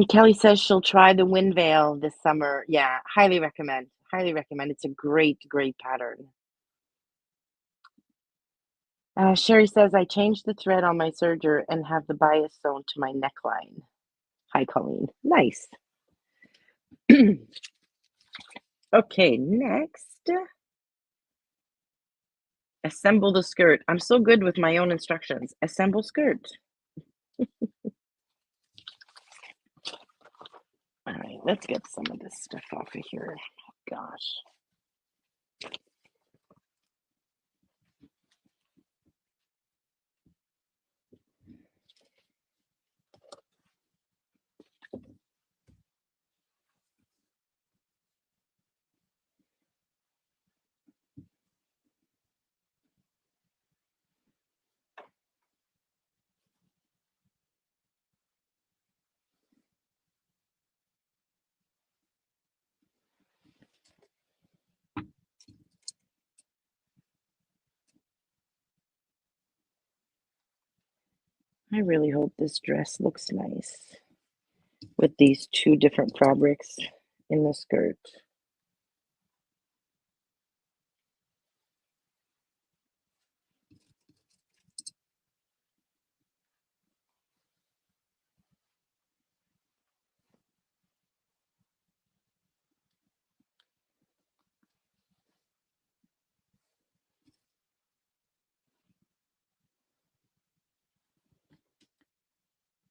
A: Kelly says she'll try the wind veil this summer. Yeah, highly recommend. Highly recommend. It's a great, great pattern. Sherry says I changed the thread on my serger and have the bias sewn to my neckline. Hi, Colleen. Nice. Okay, next. Assemble the skirt. I'm so good with my own instructions. Assemble skirt. All right, let's get some of this stuff off of here. Gosh. I really hope this dress looks nice with these two different fabrics in the skirt.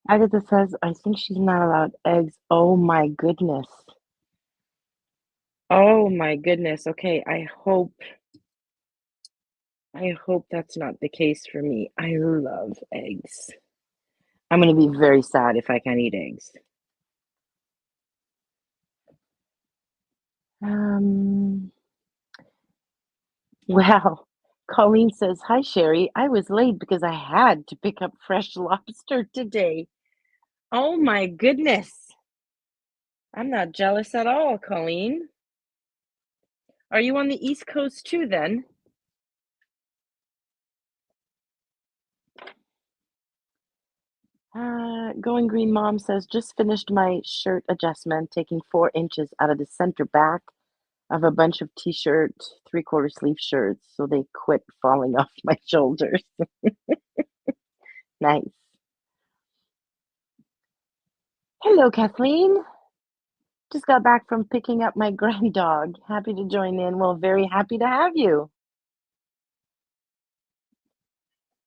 A: Agatha says, I think she's not allowed eggs. Oh my goodness. Oh my goodness. Okay, I hope that's not the case for me. I love eggs. I'm going to be very sad if I can't eat eggs. Um, well, Colleen says, Hi, Sherry. I was late because I had to pick up fresh lobster today. Oh my goodness. I'm not jealous at all, Colleen. Are you on the East Coast too, then? Going Green Mom says, just finished my shirt adjustment, taking 4 inches out of the center back of a bunch of t-shirt, three-quarter sleeve shirts, so they quit falling off my shoulders. Nice. Hello, Kathleen. Just got back from picking up my grand dog. Happy to join in. Well, very happy to have you.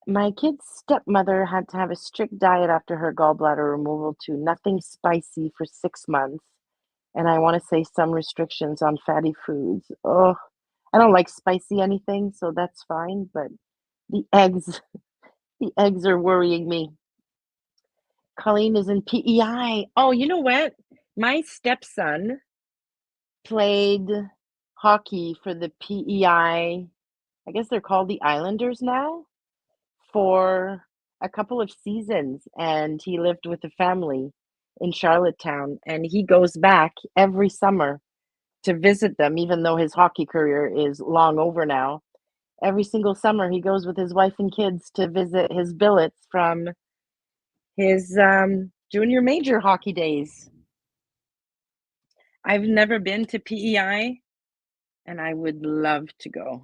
A: My kid's stepmother had to have a strict diet after her gallbladder removal to nothing spicy for 6 months. And I want to say some restrictions on fatty foods. Oh, I don't like spicy anything, so that's fine. But the eggs, the eggs are worrying me. Colleen is in PEI. Oh, you know what? My stepson played hockey for the PEI. I guess they're called the Islanders now, for a couple of seasons, and he lived with a family in Charlottetown, and he goes back every summer to visit them, even though his hockey career is long over now. Every single summer, he goes with his wife and kids to visit his billets from his junior major hockey days. I've never been to PEI, and I would love to go.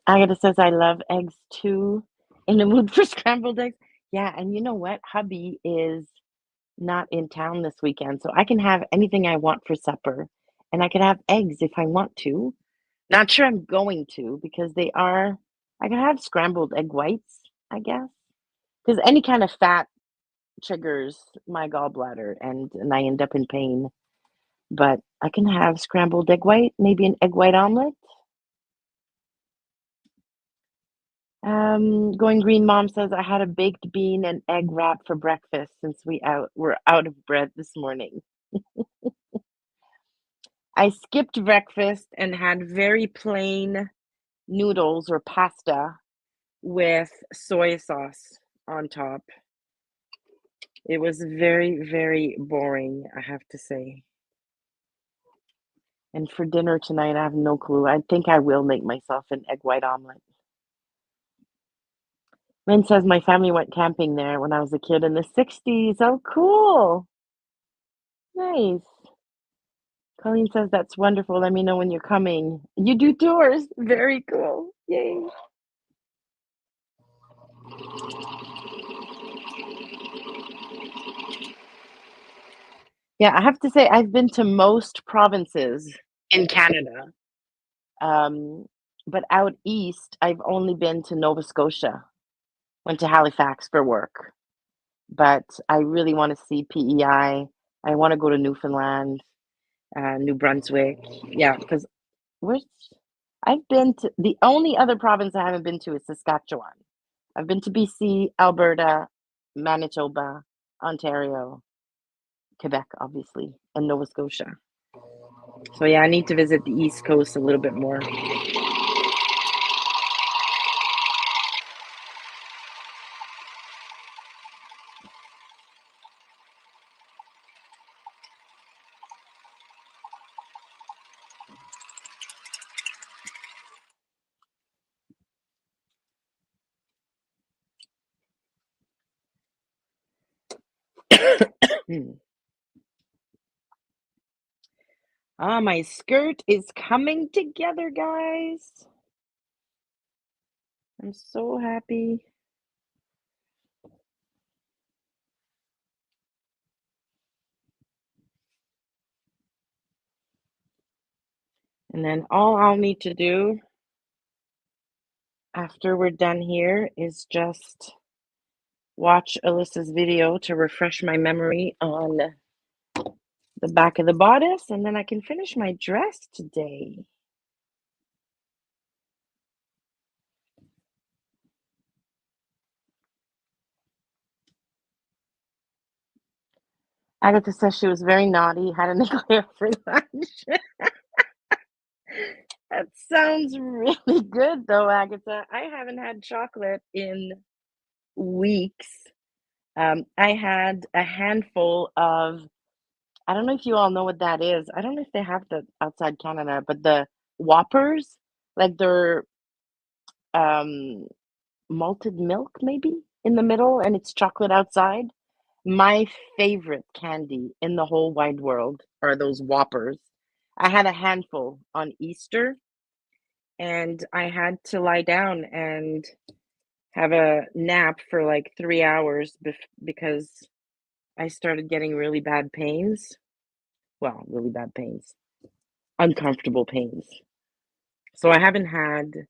A: Agatha says, I love eggs too. In the mood for scrambled eggs. Yeah, and you know what? Hubby is not in town this weekend, so I can have anything I want for supper. And I can have eggs if I want to. Not sure I'm going to because I can have scrambled egg whites, I guess. Because any kind of fat triggers my gallbladder and I end up in pain. But I can have scrambled egg white, maybe an egg white omelet. Going Green Mom says I had a baked bean and egg wrap for breakfast since we're out of bread this morning. I skipped breakfast and had very plain noodles or pasta with soy sauce on top. It was very, very boring, I have to say. And for dinner tonight, I have no clue. I think I will make myself an egg white omelet. Lynn says my family went camping there when I was a kid in the 60s. Oh, cool. Nice. Colleen says that's wonderful. Let me know when you're coming. You do tours. Very cool. Yay. Yeah, I have to say I've been to most provinces in Canada. Um, but out east, I've only been to Nova Scotia. Went to Halifax for work. But I really want to see PEI. I want to go to Newfoundland, New Brunswick. Yeah, because which I've been to the only other province I haven't been to is Saskatchewan. I've been to BC, Alberta, Manitoba, Ontario, Quebec, obviously, and Nova Scotia. So yeah, I need to visit the East Coast a little bit more. Ah, my skirt is coming together, guys. I'm so happy. And then all I'll need to do after we're done here is just watch Alyssa's video to refresh my memory on the back of the bodice, and then I can finish my dress today. Agatha says she was very naughty, had an eclair for lunch. That sounds really good, though, Agatha. I haven't had chocolate in weeks. I had a handful of, I don't know if you all know what that is. I don't know if they have that outside Canada, but the Whoppers, like they're um, malted milk, maybe in the middle, and it's chocolate outside. My favorite candy in the whole wide world are those Whoppers. I had a handful on Easter, and I had to lie down and have a nap for like 3 hours because I started getting really bad pains. Well, really bad pains, uncomfortable pains. So I haven't had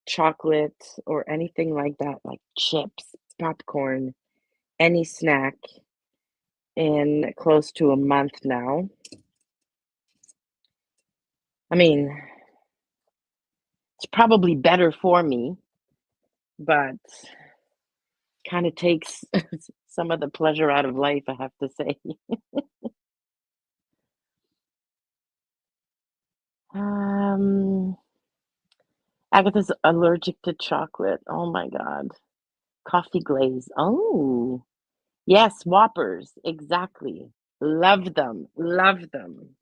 A: chocolate or anything like that, like chips, popcorn, any snack in close to a month now. I mean, it's probably better for me, but kind of takes some of the pleasure out of life, I have to say. Um, Agatha's allergic to chocolate. Oh my God. Coffee glaze. Oh, yes, Whoppers. Exactly. Love them. Love them.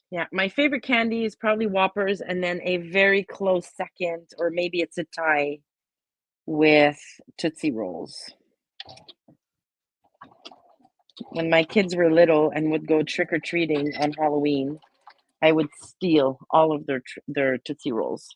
A: Yeah, my favorite candy is probably Whoppers, and then a very close second, or maybe it's a tie with Tootsie Rolls. When my kids were little and would go trick or treating on Halloween, I would steal all of their Tootsie Rolls.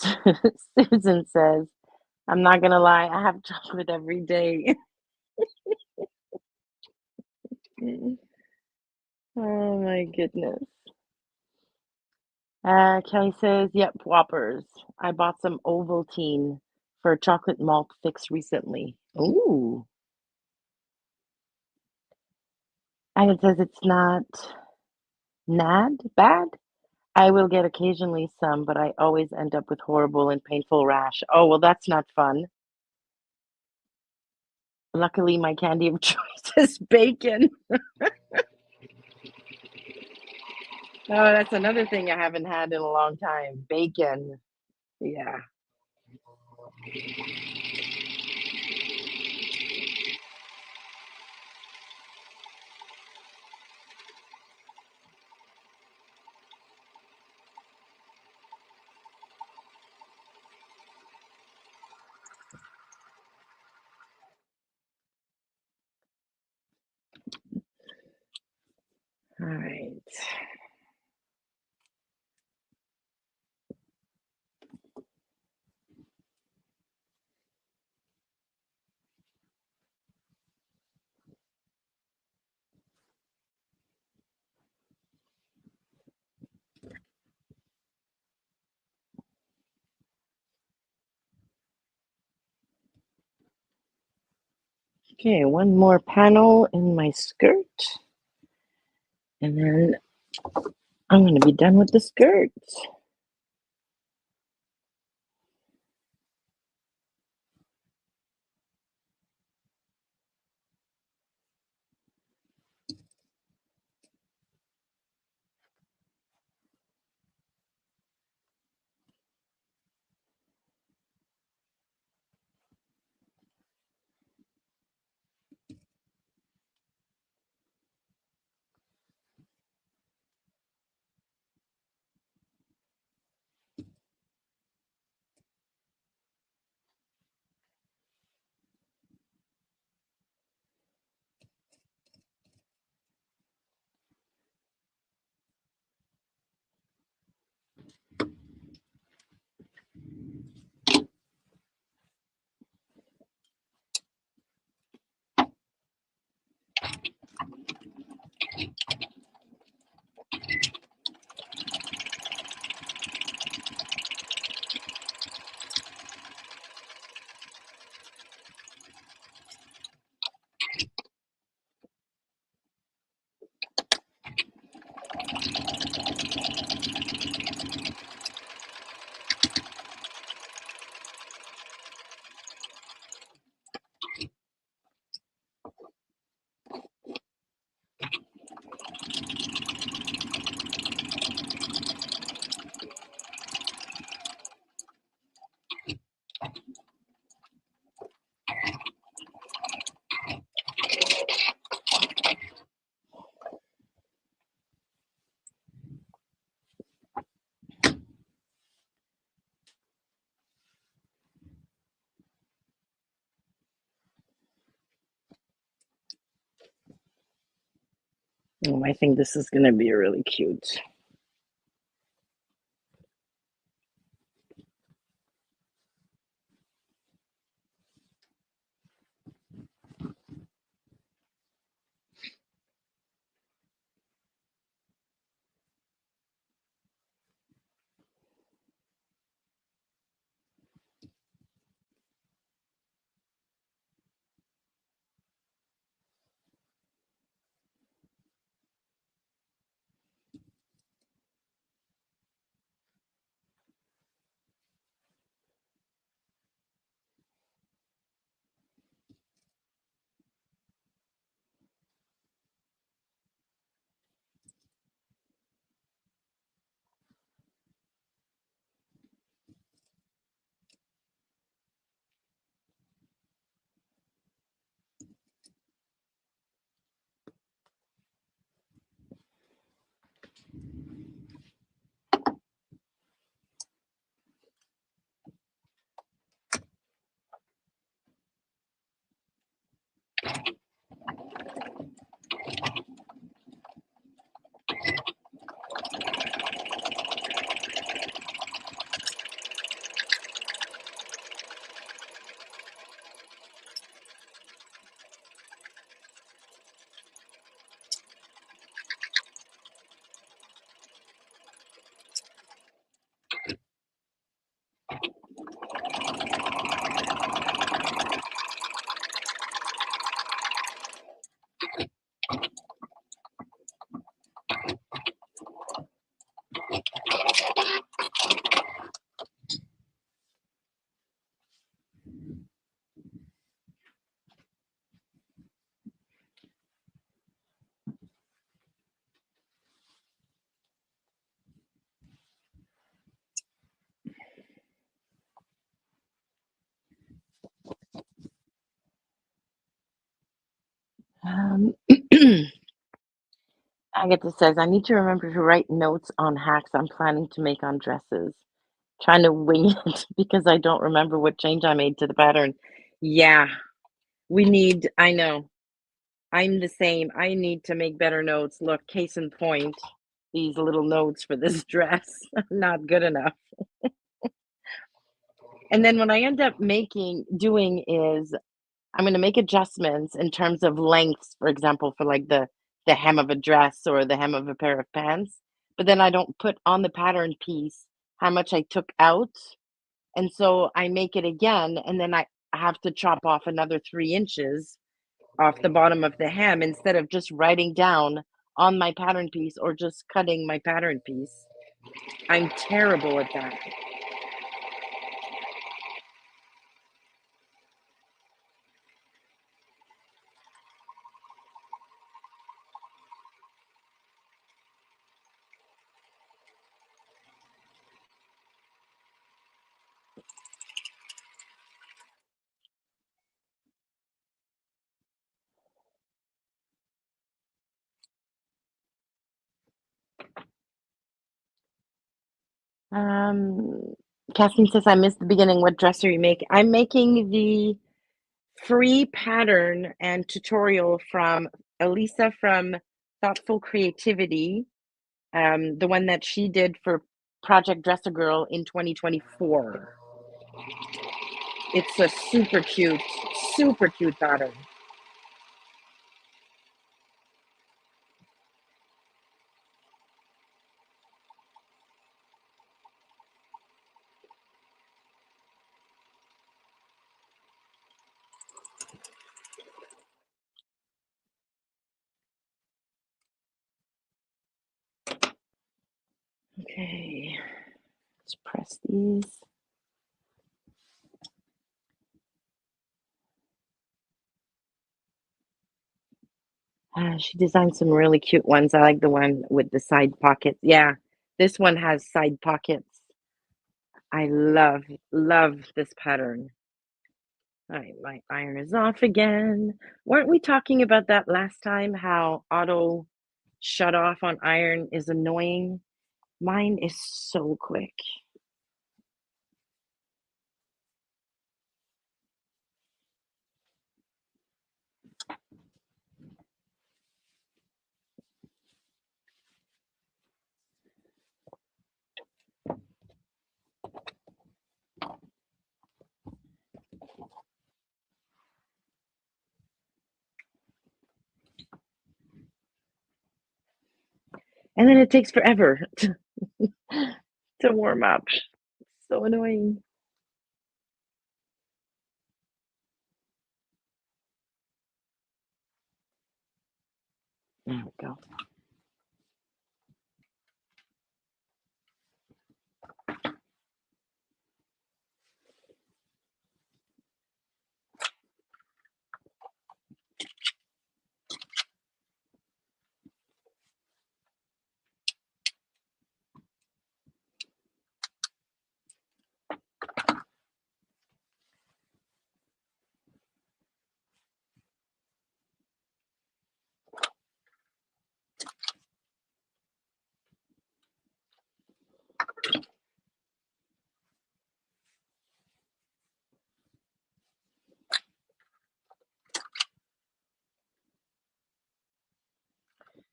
A: Susan says, "I'm not gonna lie, I have chocolate every day." Oh my goodness. Kelly says, "Yep, Whoppers. I bought some Ovaltine for a chocolate malt fix recently." Ooh. And it says it's not bad. I will get occasionally some, but I always end up with horrible and painful rash. Oh, well, that's not fun. Luckily, my candy of choice is bacon. Oh, that's another thing I haven't had in a long time. Bacon. Yeah. All right. Okay, one more panel in my skirt, and then I'm going to be done with the skirt. I think this is going to be really cute. Agatha says, I need to remember to write notes on hacks I'm planning to make on dresses. Trying to wing it because I don't remember what change I made to the pattern. Yeah, I know. I'm the same. I need to make better notes. Look, case in point, these little notes for this dress are not good enough. And then what I end up doing is I'm gonna make adjustments in terms of lengths, for example, for like the hem of a dress or the hem of a pair of pants. But then I don't put on the pattern piece how much I took out. And so I make it again, and then I have to chop off another 3 inches off the bottom of the hem instead of just writing down on my pattern piece or just cutting my pattern piece. I'm terrible at that. Um, Kathleen says, I missed the beginning. What dress are you making? I'm making the free pattern and tutorial from Elisa from Thoughtful Creativity, the one that she did for Project Dress a Girl in 2024. It's a super cute pattern. Okay, let's press these. She designed some really cute ones. I like the one with the side pockets. Yeah, this one has side pockets. I love this pattern. All right, my iron is off again. Weren't we talking about that last time? How auto shut off on iron is annoying. Mine is so quick. And then it takes forever to warm up. So annoying. There we go.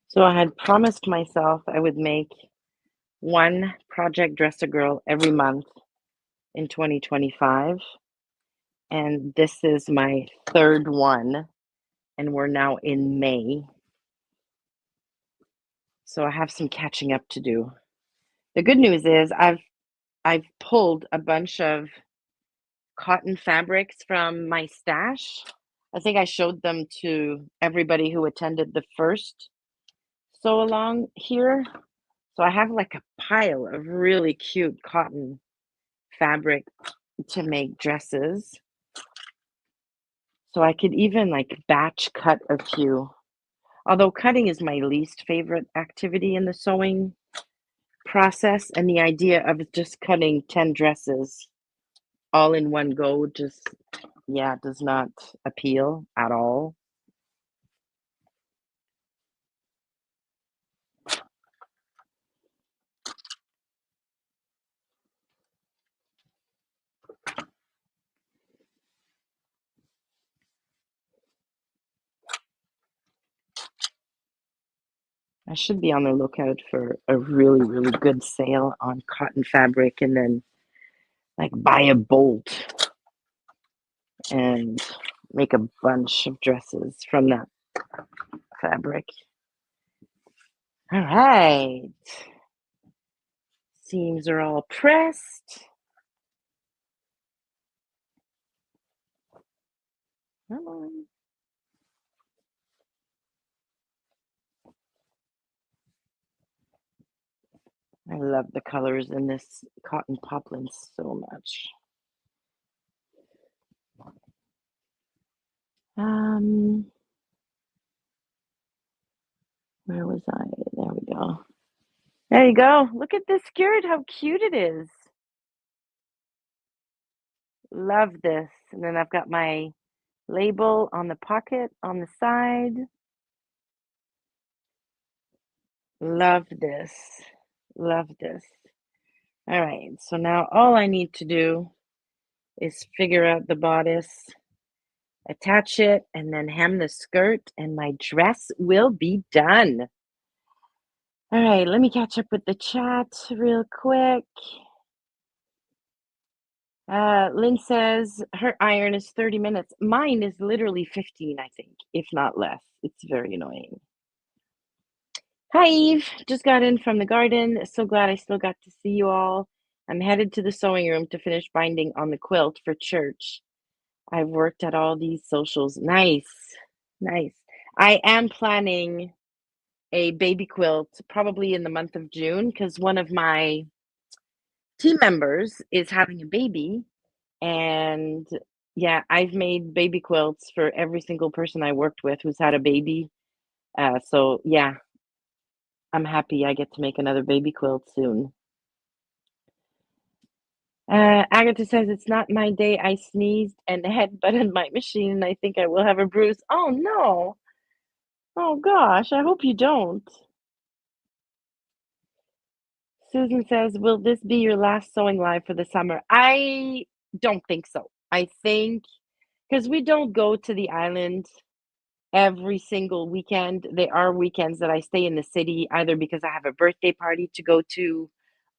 A: So I had promised myself I would make one Project Dress a Girl every month in 2025. And this is my third one, and we're now in May. So I have some catching up to do. The good news is I've pulled a bunch of cotton fabrics from my stash. I think I showed them to everybody who attended the first sew along here. So I have like a pile of really cute cotton fabric to make dresses. So I could even like batch cut a few. Although cutting is my least favorite activity in the sewing process, and the idea of just cutting 10 dresses all in one go just, yeah, does not appeal at all. I should be on the lookout for a really, really good sale on cotton fabric and then like buy a bolt and make a bunch of dresses from that fabric. All right. Seams are all pressed. Come on. I love the colors in this cotton poplin so much. Um, where was I? There we go. There you go. Look at this skirt, how cute it is. Love this. And then I've got my label on the pocket on the side. Love this. Love this. All right, so now all I need to do is figure out the bodice, attach it, and then hem the skirt, and my dress will be done. All right, let me catch up with the chat real quick. Lynn says her iron is 30 minutes. Mine is literally 15, I think, if not less. It's very annoying. Hi, Eve. Just got in from the garden. So glad I still got to see you all. I'm headed to the sewing room to finish binding on the quilt for church. I've worked at all these socials. Nice. Nice. I am planning a baby quilt probably in the month of June because one of my team members is having a baby. And yeah, I've made baby quilts for every single person I worked with who's had a baby. So yeah, I'm happy I get to make another baby quilt soon. Agatha says it's not my day. I sneezed and headbutted my machine, and I think I will have a bruise. Oh no! Oh gosh, I hope you don't. Susan says, will this be your last sewing live for the summer? I don't think so. I think because we don't go to the island every single weekend. There are weekends that I stay in the city, either because I have a birthday party to go to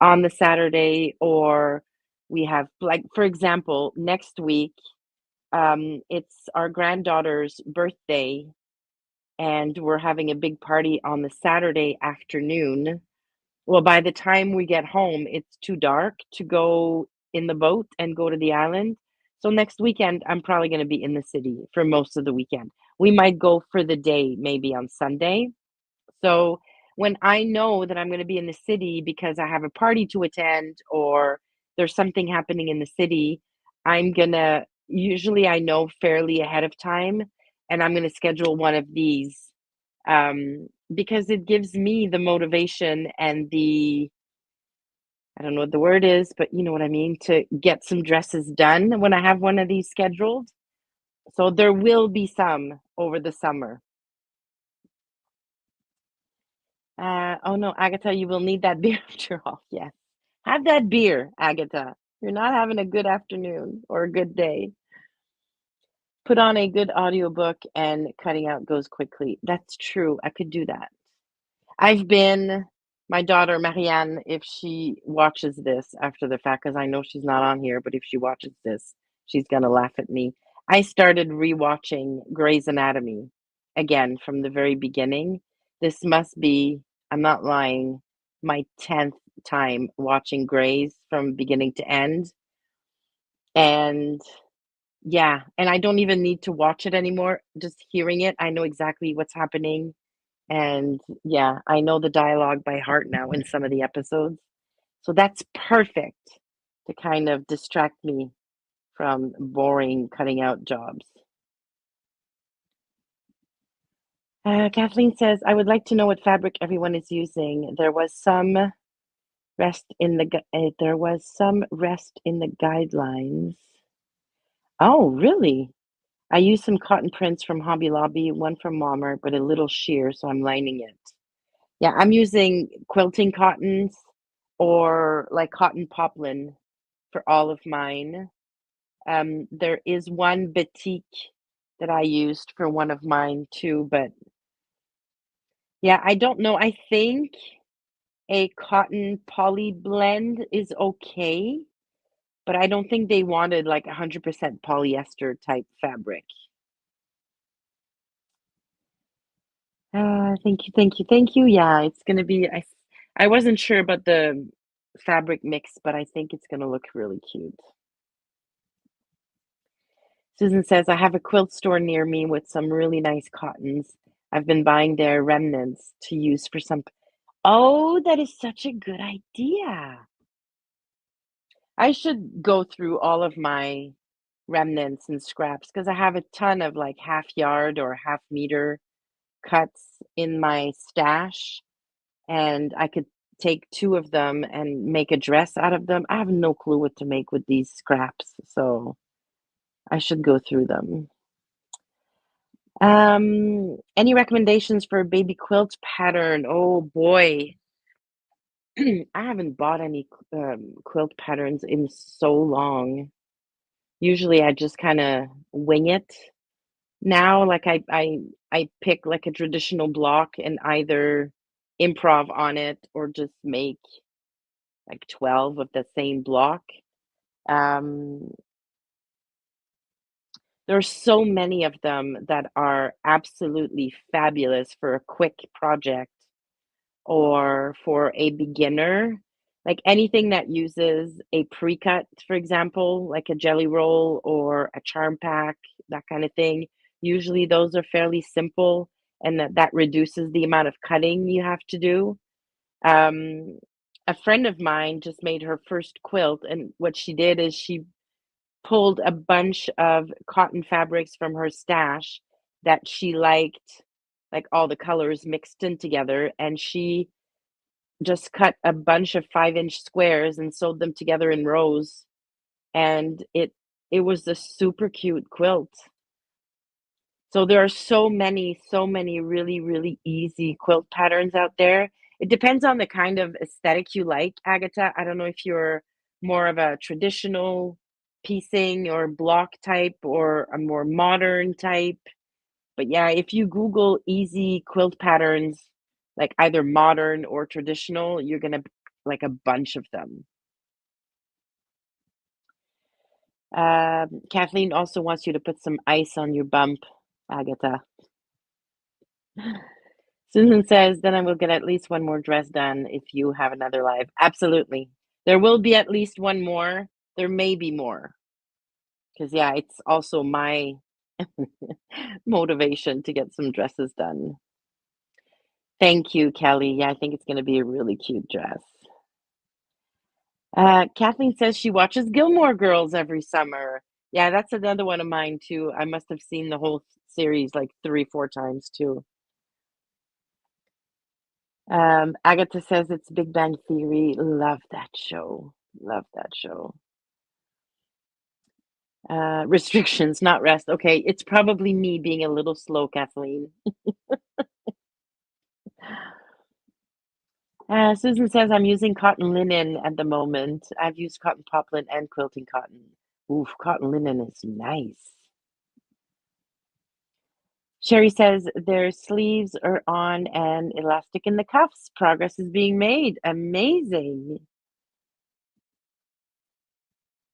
A: on the Saturday, or we have, like, for example, next week, it's our granddaughter's birthday, and we're having a big party on the Saturday afternoon. Well, by the time we get home, it's too dark to go in the boat and go to the island. So next weekend, I'm probably going to be in the city for most of the weekend. We might go for the day, maybe on Sunday. So when I know that I'm going to be in the city because I have a party to attend or there's something happening in the city, I'm going to usually I know fairly ahead of time and I'm going to schedule one of these because it gives me the motivation and the I don't know what the word is, but you know what I mean, to get some dresses done when I have one of these scheduled. So there will be some over the summer. Oh no, Agatha, you will need that beer after all. Yes. Have that beer, Agatha. You're not having a good afternoon or a good day. Put on a good audiobook and cutting out goes quickly. That's true. I could do that. I've been my daughter Marianne, if she watches this after the fact, because I know she's not on here, but if she watches this, she's gonna laugh at me. I started rewatching Grey's Anatomy again from the very beginning. This must be, I'm not lying, my 10th time watching Grey's from beginning to end. And yeah, and I don't even need to watch it anymore. Just hearing it, I know exactly what's happening and yeah, I know the dialogue by heart now in some of the episodes. So that's perfect to kind of distract me from boring cutting out jobs. Kathleen says, I would like to know what fabric everyone is using. There was some there was some rest in the guidelines. Oh, really? I used some cotton prints from Hobby Lobby, one from Walmart, but a little sheer, so I'm lining it. Yeah, I'm using quilting cottons or like cotton poplin for all of mine. There is one batik that I used for one of mine too, but Yeah, I don't know. I think a cotton poly blend is okay, but I don't think they wanted like 100% polyester type fabric. Thank you, thank you, thank you. Yeah, it's gonna be. I wasn't sure about the fabric mix, but I think it's gonna look really cute. Susan says, I have a quilt store near me with some really nice cottons. I've been buying their remnants to use for some. Oh, that is such a good idea. I should go through all of my remnants and scraps because I have a ton of like half yard or half meter cuts in my stash, and I could take two of them and make a dress out of them. I have no clue what to make with these scraps, so I should go through them. Any recommendations for a baby quilt pattern? Oh boy, I haven't bought any quilt patterns in so long. Usually I just kind of wing it. Now, like I pick like a traditional block and either improv on it or just make like 12 of the same block. Um, there's so many of them that are absolutely fabulous for a quick project or for a beginner. Like anything that uses a pre-cut, for example, like a jelly roll or a charm pack, that kind of thing. Usually those are fairly simple and that reduces the amount of cutting you have to do. Um, a friend of mine just made her first quilt, and what she did is she pulled a bunch of cotton fabrics from her stash that she liked, like all the colors mixed in together, and she just cut a bunch of 5-inch squares and sewed them together in rows, and it was a super cute quilt. So there are so many really, really easy quilt patterns out there. It depends on the kind of aesthetic you like, Agatha. I don't know if you're more of a traditional piecing or block type or a more modern type. But yeah, if you Google easy quilt patterns, like either modern or traditional, you're gonna like a bunch of them. Kathleen also wants you to put some ice on your bump, Agatha. Susan says, then I will get at least one more dress done if you have another live. Absolutely. There will be at least one more. There may be more. Because, yeah, it's also my motivation to get some dresses done. Thank you, Kelly. Yeah, I think it's going to be a really cute dress. Kathleen says she watches Gilmore Girls every summer. Yeah, that's another one of mine too. I must have seen the whole series like 3, 4 times too. Agatha says it's Big Bang Theory. Love that show. Love that show. Restrictions, not rest. Okay, it's probably me being a little slow, Kathleen. Susan says I'm using cotton linen at the moment. I've used cotton poplin and quilting cotton. Oof, cotton linen is nice. Sherry says their sleeves are on and elastic in the cuffs. Progress is being made. Amazing.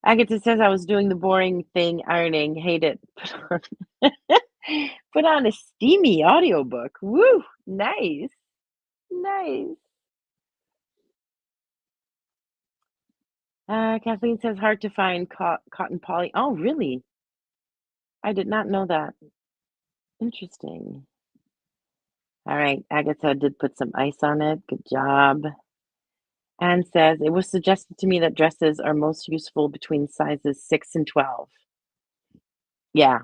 A: Agatha says I was doing the boring thing, ironing. Hate it. Put on a steamy audiobook. Woo! Nice. Nice. Kathleen says hard to find cotton poly. Oh, really? I did not know that. Interesting. All right. Agatha did put some ice on it. Good job. And says it was suggested to me that dresses are most useful between sizes 6 and 12. Yeah.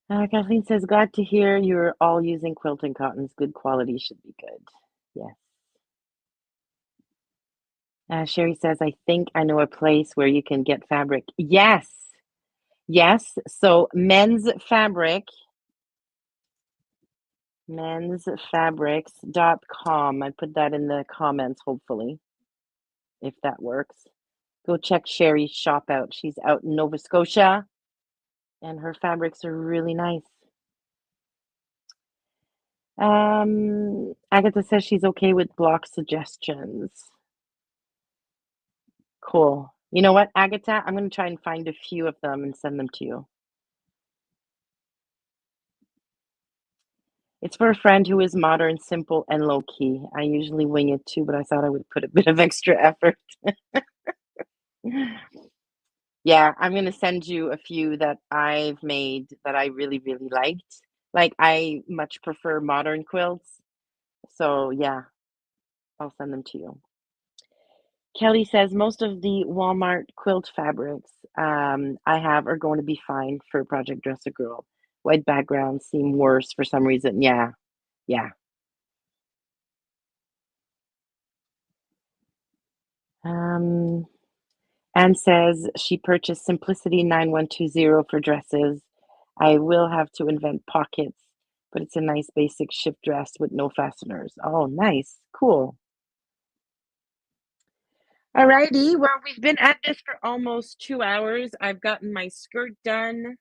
A: Kathleen says, glad to hear you're all using quilting cottons. Good quality should be good. Yes. Sherry says, I think I know a place where you can get fabric. Yes. Yes. So mensfabrics.com. I put that in the comments, hopefully, if that works. Go check Sherry's shop out. She's out in Nova Scotia and her fabrics are really nice. Agatha says she's okay with block suggestions. Cool. You know what, Agatha? I'm gonna try and find a few of them and send them to you. It's for a friend who is modern, simple, and low key. I usually wing it too, but I thought I would put a bit of extra effort. Yeah, I'm gonna send you a few that I've made that I really, really liked. Like, I much prefer modern quilts. So, yeah, I'll send them to you. Kelly says most of the Walmart quilt fabrics I have are going to be fine for Project Dress a Girl. White backgrounds seem worse for some reason. Yeah, yeah. Um, Anne says she purchased Simplicity 9120 for dresses. I will have to invent pockets, but it's a nice basic shift dress with no fasteners. Oh, nice. Cool. Alrighty. Well, we've been at this for almost 2 hours. I've gotten my skirt done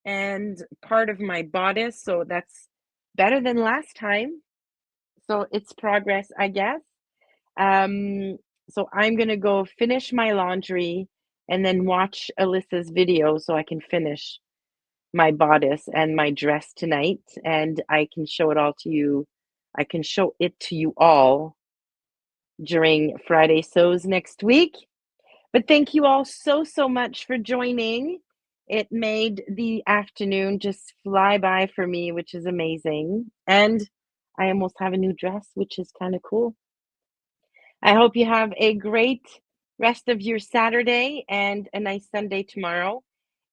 A: and part of my bodice, so that's better than last time. So it's progress, I guess. Um, so I'm gonna go finish my laundry and then watch Alyssa's video so I can finish my bodice and my dress tonight, and I can show it all to you. I can show it to you all during Friday Sews next week. But thank you all so, so much for joining. It made the afternoon just fly by for me, which is amazing. And I almost have a new dress, which is kind of cool. I hope you have a great rest of your Saturday and a nice Sunday tomorrow.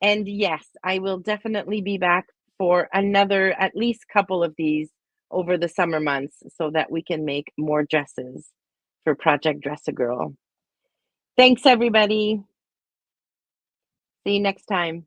A: And yes, I will definitely be back for another at least couple of these over the summer months so that we can make more dresses for Project Dress a Girl. Thanks, everybody. See you next time.